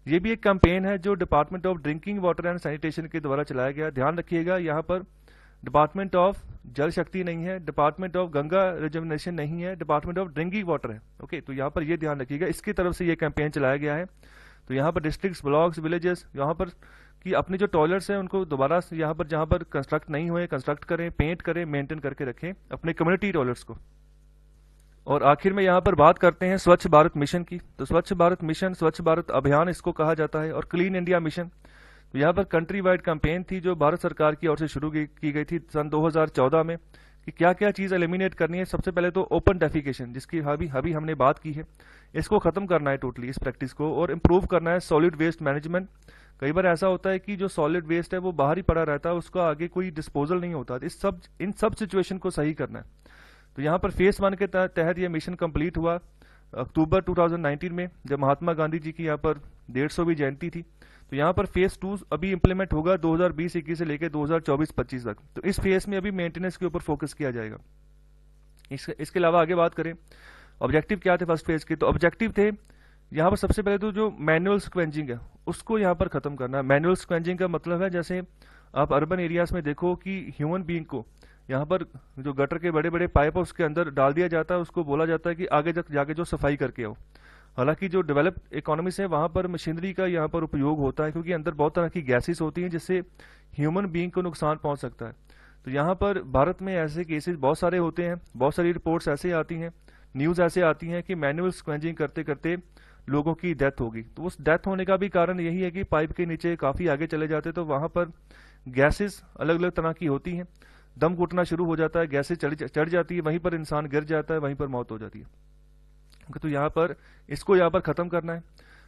ये भी एक कैंपेन है जो department of drinking water and sanitation के द्वारा चलाया गया। ध्यान रखिएगा, यहाँ पर डिपार्टमेंट ऑफ जल शक्ति नहीं है, डिपार्टमेंट ऑफ गंगा रिजर्वेशन नहीं है, डिपार्टमेंट ऑफ ड्रिंकिंग वाटर है। ओके, तो यहाँ पर ये ध्यान रखिएगा, इसकी तरफ से ये कैंपेन चलाया गया है। तो यहाँ पर डिस्ट्रिक्ट्स, ब्लॉक्स, विलेजेस, यहाँ पर कि अपने जो टॉयलेट्स हैं उनको दोबारा यहाँ पर जहाँ पर कंस्ट्रक्ट नहीं हुए कंस्ट्रक्ट करें, पेंट करें, मेंटेन करके रखें अपने कम्युनिटी टॉयलेट्स को। और आखिर में यहाँ पर बात करते हैं स्वच्छ भारत मिशन की। तो स्वच्छ भारत मिशन, स्वच्छ भारत अभियान इसको कहा जाता है, और क्लीन इंडिया मिशन, तो यहाँ पर कंट्री वाइड कैंपेन थी जो भारत सरकार की ओर से शुरू की गई थी सन 2014 में, कि क्या क्या चीज़ एलिमिनेट करनी है। सबसे पहले तो ओपन डेफिकेशन, जिसकी अभी हमने बात की है, इसको खत्म करना है टोटली इस प्रैक्टिस को, और इम्प्रूव करना है सॉलिड वेस्ट मैनेजमेंट। कई बार ऐसा होता है कि जो सॉलिड वेस्ट है वो बाहर ही पड़ा रहता है, उसका आगे कोई डिस्पोजल नहीं होता। इन सब सिचुएशन को सही करना है। तो यहाँ पर फेज 1 के तहत ये मिशन कंप्लीट हुआ अक्टूबर 2019 में, जब महात्मा गांधी जी की यहाँ पर 150वीं जयंती थी। तो यहाँ पर फेज 2 अभी इंप्लीमेंट होगा 2020-21 से लेकर 2024-25 तक। तो इस फेज में अभी मेंटेनेंस के ऊपर फोकस किया जाएगा। इसके अलावा आगे बात करें ऑब्जेक्टिव क्या थे फर्स्ट फेज के, तो ऑब्जेक्टिव थे यहाँ पर सबसे पहले तो जो मैनुअल स्क्वेंजिंग है उसको यहाँ पर खत्म करना है। मैनुअल स्क्वेंजिंग का मतलब है, जैसे आप अर्बन एरियाज में देखो कि ह्यूमन बीइंग को यहाँ पर जो गटर के बड़े बड़े पाइप है उसके अंदर डाल दिया जाता है, उसको बोला जाता है कि आगे जाके जो सफाई करके आओ। हालांकि जो डेवलप्ड इकोनॉमीज है वहाँ पर मशीनरी का यहाँ पर उपयोग होता है, क्योंकि अंदर बहुत तरह की गैसेस होती हैं जिससे ह्यूमन बीइंग को नुकसान पहुँच सकता है। तो यहाँ पर भारत में ऐसे केसेस बहुत सारे होते हैं, बहुत सारी रिपोर्ट्स ऐसे आती हैं, न्यूज़ ऐसे आती हैं कि मैनुअल स्क्वेंजिंग करते करते लोगों की डेथ होगी। तो उस डेथ होने का भी कारण यही है कि पाइप के नीचे काफ़ी आगे चले जाते तो वहाँ पर गैसेस अलग अलग तरह की होती हैं, दम घुटना शुरू हो जाता है, गैसें चढ़ जाती है, वहीं पर इंसान गिर जाता है, वहीं पर मौत हो जाती है। तो यहाँ पर इसको यहाँ पर ख़त्म करना है,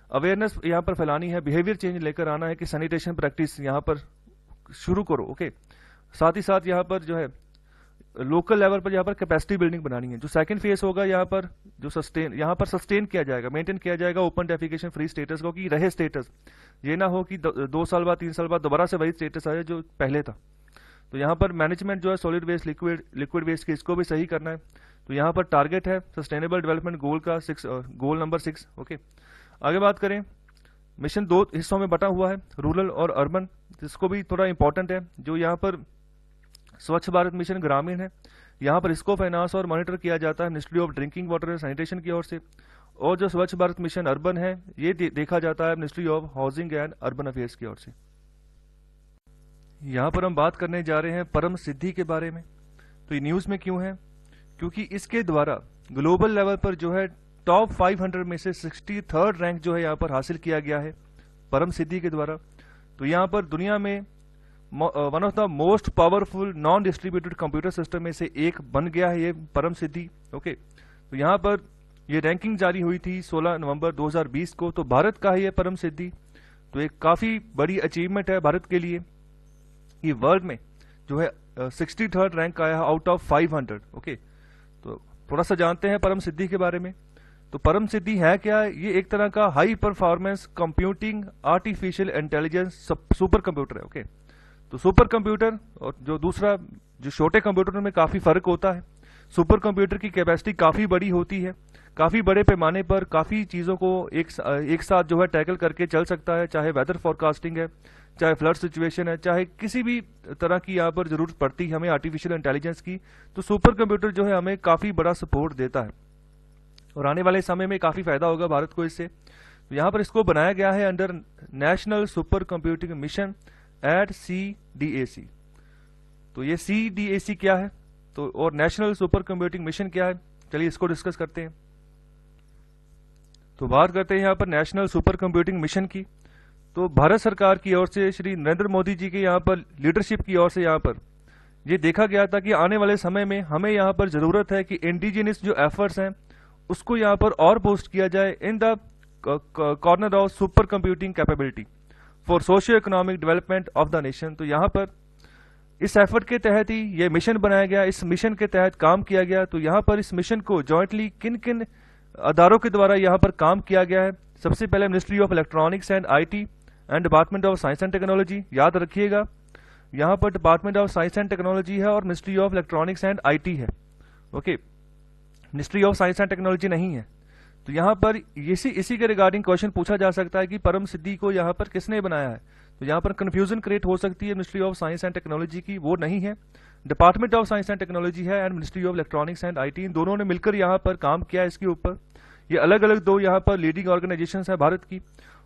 अवेयरनेस यहाँ पर फैलानी है, बिहेवियर चेंज लेकर आना है कि सैनिटेशन प्रैक्टिस यहाँ पर शुरू करो। ओके, साथ ही साथ यहाँ पर जो है लोकल लेवल पर यहाँ पर कैपेसिटी बिल्डिंग बनानी है। जो सेकंड फेज होगा यहाँ पर जो सस्टेन किया जाएगा, मेंटेन किया जाएगा ओपन डेफिकेशन फ्री स्टेटस को, कि रहे स्टेटस, ये ना हो कि 2 साल बाद 3 साल बाद दोबारा से वही स्टेटस आए जो पहले था। तो यहाँ पर मैनेजमेंट जो है सॉलिड वेस्ट, लिक्विड वेस्ट की, इसको भी सही करना है। तो यहाँ पर टारगेट है सस्टेनेबल डेवलपमेंट गोल का गोल नंबर 6। ओके, आगे बात करें, मिशन 2 हिस्सों में बटा हुआ है, रूरल और अर्बन, जिसको भी थोड़ा इंपॉर्टेंट है। जो यहाँ पर स्वच्छ भारत मिशन ग्रामीण है, यहाँ पर इसको फाइनेंस और मॉनिटर किया जाता है ministry of drinking water and sanitation की ओर से। और जो स्वच्छ भारत मिशन अर्बन है ये देखा जाता है ministry of housing and urban affairs की ओर से। यहाँ पर हम बात करने जा रहे हैं परम सिद्धि के बारे में। तो ये न्यूज़ में क्यों है? क्योंकि इसके द्वारा ग्लोबल लेवल पर जो है टॉप 500 में से 63rd रैंक जो है यहाँ पर हासिल किया गया है परम सिद्धि के द्वारा। तो यहाँ पर दुनिया में one of the most powerful non distributed computer system में से एक बन गया है ये परम सिद्धि। ओके, तो यहाँ पर ये रैंकिंग जारी हुई थी 16 नवंबर 2020 को। तो भारत का है ये परम सिद्धि, तो एक काफ़ी बड़ी अचीवमेंट है भारत के लिए। ये वर्ल्ड में जो है 63rd रैंक आया है आउट ऑफ 500। ओके, तो थोड़ा सा जानते हैं परम सिद्धि के बारे में। तो परम सिद्धि है क्या? ये एक तरह का high performance computing artificial intelligence super computer है। ओके, तो सुपर कंप्यूटर और जो दूसरा जो छोटे कंप्यूटर में काफी फर्क होता है। सुपर कंप्यूटर की कैपेसिटी काफी बड़ी होती है, काफी बड़े पैमाने पर काफी चीजों को एक साथ जो है टैकल करके चल सकता है, चाहे वेदर फोरकास्टिंग है, चाहे फ्लड सिचुएशन है, चाहे किसी भी तरह की यहाँ पर जरूरत पड़ती है हमें आर्टिफिशियल इंटेलिजेंस की, तो सुपर कंप्यूटर जो है हमें काफी बड़ा सपोर्ट देता है और आने वाले समय में काफी फायदा होगा भारत को इससे। तो यहाँ पर इसको बनाया गया है under national super computing mission eight CDAC। तो ये CDAC क्या है तो और नेशनल सुपर कंप्यूटिंग मिशन क्या है, चलिए इसको डिस्कस करते हैं। तो बात करते हैं यहाँ पर नेशनल सुपर कंप्यूटिंग मिशन की। तो भारत सरकार की ओर से श्री नरेंद्र मोदी जी के यहाँ पर लीडरशिप की ओर से यहाँ पर ये देखा गया था कि आने वाले समय में हमें यहाँ पर जरूरत है कि इंडिजिनियस जो एफर्ट्स हैं उसको यहाँ पर और बूस्ट किया जाए in the corner of super computing capability for socio economic development of the nation. तो यहाँ पर इस एफर्ट के तहत ही ये मिशन बनाया गया, इस मिशन के तहत काम किया गया। तो यहाँ पर इस मिशन को जॉइंटली किन किन अदारों के द्वारा यहाँ पर काम किया गया है? सबसे पहले ministry of electronics and IT and department of science and technology, याद रखिएगा यहाँ पर department of science and technology है और ministry of electronics and IT है। Okay, ministry of science and technology नहीं है। तो यहाँ पर इसी के रिगार्डिंग क्वेश्चन पूछा जा सकता है कि परम सिद्धि को यहाँ पर किसने बनाया है। तो यहाँ पर कंफ्यूजन क्रिएट हो सकती है ministry of science and technology की, वो नहीं है, department of science and technology है and ministry of electronics and IT, इन दोनों ने मिलकर यहाँ पर काम किया है इसके ऊपर। ये अलग अलग दो यहाँ पर लीडिंग ऑर्गेनाइजेशंस है भारत की।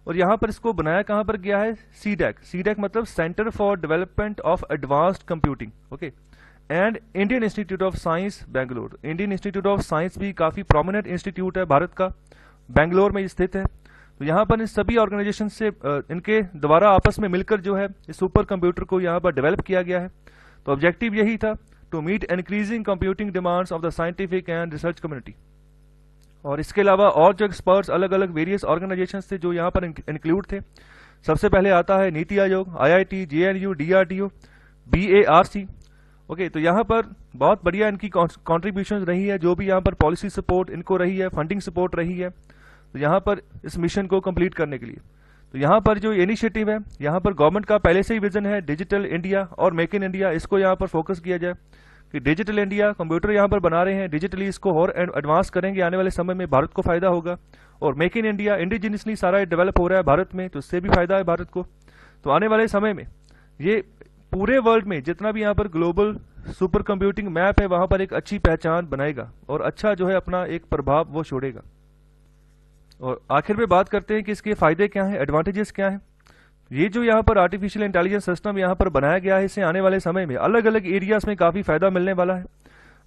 और यहाँ पर इसको बनाया कहाँ पर गया है? CDAC मतलब centre for development of advanced computing. Okay, and Indian institute of science Bangalore. Indian institute of science भी काफी प्रोमिनेंट इंस्टीट्यूट है भारत का, बेंगलोर में स्थित है। तो यहाँ पर इन सभी ऑर्गेनाइजेशन से इनके द्वारा आपस में मिलकर जो है इस सुपर कंप्यूटर को यहाँ पर डेवलप किया गया है। तो ऑब्जेक्टिव यही था, to meet increasing computing demands of the scientific and research community. और इसके अलावा और जो एक्सपर्ट्स अलग अलग वेरियस ऑर्गेनाइजेशन थे जो यहाँ पर इंक्लूड थे, सबसे पहले आता है NITI Aayog, IIT, JNU, DRDO, BARC। Okay, तो यहाँ पर बहुत बढ़िया इनकी कॉन्ट्रीब्यूशन रही है, जो भी यहाँ पर पॉलिसी सपोर्ट इनको रही है, फंडिंग सपोर्ट रही है, तो यहाँ पर इस मिशन को कंप्लीट करने के लिए। तो यहाँ पर जो इनिशिएटिव है, यहाँ पर गवर्नमेंट का पहले से ही विजन है डिजिटल इंडिया और मेक इन इंडिया, इसको यहाँ पर फोकस किया जाए कि डिजिटल इंडिया कंप्यूटर यहाँ पर बना रहे हैं, डिजिटली इसको और एडवांस करेंगे, आने वाले समय में भारत को फायदा होगा। और मेक इन इंडिया इंडिजिनियसली सारा डेवलप हो रहा है भारत में, तो इससे भी फायदा है भारत को। तो आने वाले समय में ये पूरे वर्ल्ड में जितना भी यहाँ पर ग्लोबल सुपर कंप्यूटिंग मैप है वहां पर एक अच्छी पहचान बनाएगा और अच्छा जो है अपना एक प्रभाव वो छोड़ेगा। और आखिर में बात करते हैं कि इसके फायदे क्या हैं, एडवांटेजेस क्या हैं। ये जो यहाँ पर आर्टिफिशियल इंटेलिजेंस सिस्टम यहाँ पर बनाया गया है, इससे आने वाले समय में अलग अलग एरियाज में काफी फायदा मिलने वाला है।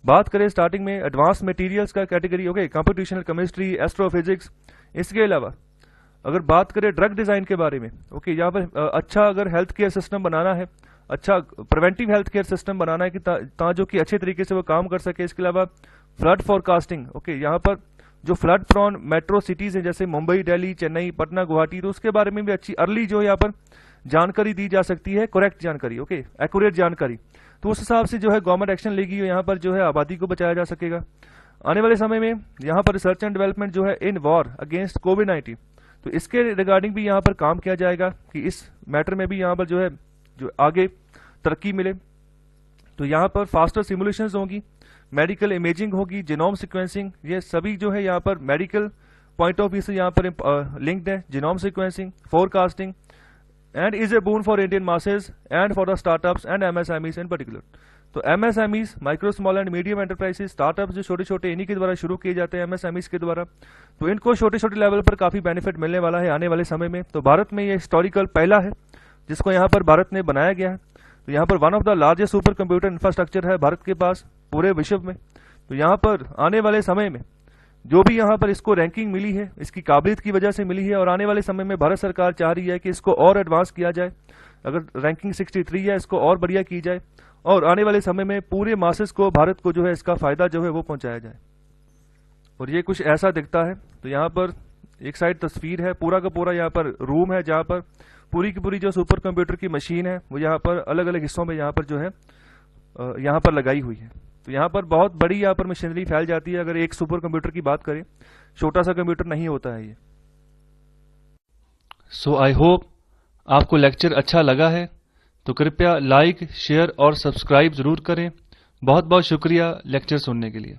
बात करें स्टार्टिंग में एडवांस मटेरियल्स का category, okay, computational chemistry, astrophysics. इसके अलावा अगर बात करें ड्रग डिजाइन के बारे में, ओके, यहाँ पर अच्छा अगर हेल्थ केयर सिस्टम बनाना है, अच्छा प्रिवेंटिव हेल्थ केयर सिस्टम बनाना है कि जो कि अच्छे तरीके से वो काम कर सके। इसके अलावा फ्लड फोरकास्टिंग, ओके, यहाँ पर जो फ्लड प्रॉन मेट्रो सिटीज हैं जैसे मुंबई, दिल्ली, चेन्नई, पटना, गुवाहाटी, तो उसके बारे में भी अच्छी अर्ली जो यहाँ पर जानकारी दी जा सकती है, करेक्ट जानकारी, ओके, एक्यूरेट जानकारी। तो उस हिसाब से जो है गवर्नमेंट एक्शन लेगी, यहाँ पर जो है आबादी को बचाया जा सकेगा। आने वाले समय में यहाँ पर रिसर्च एंड डेवलपमेंट जो है इन वॉर अगेंस्ट कोविड-19, तो इसके रिगार्डिंग भी यहाँ पर काम किया जाएगा कि इस मैटर में भी यहाँ पर जो है जो आगे तरक्की मिले। तो यहाँ पर फास्टर सिमुलेशंस होंगी, मेडिकल इमेजिंग होगी, जीनोम सीक्वेंसिंग, ये सभी जो है यहाँ पर मेडिकल पॉइंट ऑफ व्यू से यहाँ पर लिंक्ड है। Genome sequencing, forecasting and is a boon for Indian masses and for the startups and MSMEs in particular. तो MSMEs, micro small and medium enterprises, startups जो छोटे छोटे इन्हीं के द्वारा शुरू किए जाते हैं MSMEs के द्वारा, तो इनको छोटे छोटे लेवल पर काफी बेनिफिट मिलने वाला है आने वाले समय में। तो भारत में ये हिस्टोरिकल पहला है जिसको यहाँ पर भारत ने बनाया गया है। तो यहाँ पर one of the largest super computer infrastructure है भारत के पास पूरे विश्व में। तो यहाँ पर आने वाले समय में जो भी यहाँ पर इसको रैंकिंग मिली है, इसकी काबिलियत की वजह से मिली है, और आने वाले समय में भारत सरकार चाह रही है कि इसको और एडवांस किया जाए। अगर रैंकिंग 63 है, इसको और बढ़िया की जाए और आने वाले समय में पूरे मासेस को, भारत को जो है इसका फायदा जो है वो पहुंचाया जाए। और ये कुछ ऐसा दिखता है। तो यहाँ पर एक साइड तस्वीर है, पूरा का पूरा यहाँ पर रूम है जहाँ पर पूरी की पूरी जो सुपर कंप्यूटर की मशीन है वो यहाँ पर अलग अलग हिस्सों में यहाँ पर जो है यहाँ पर लगाई हुई है। तो यहाँ पर बहुत बड़ी यहाँ पर मशीनरी फैल जाती है। अगर एक सुपर कंप्यूटर की बात करें, छोटा सा कंप्यूटर नहीं होता है ये। सो आई होप आपको लेक्चर अच्छा लगा है, तो कृपया लाइक, शेयर और सब्सक्राइब ज़रूर करें। बहुत बहुत शुक्रिया लेक्चर सुनने के लिए।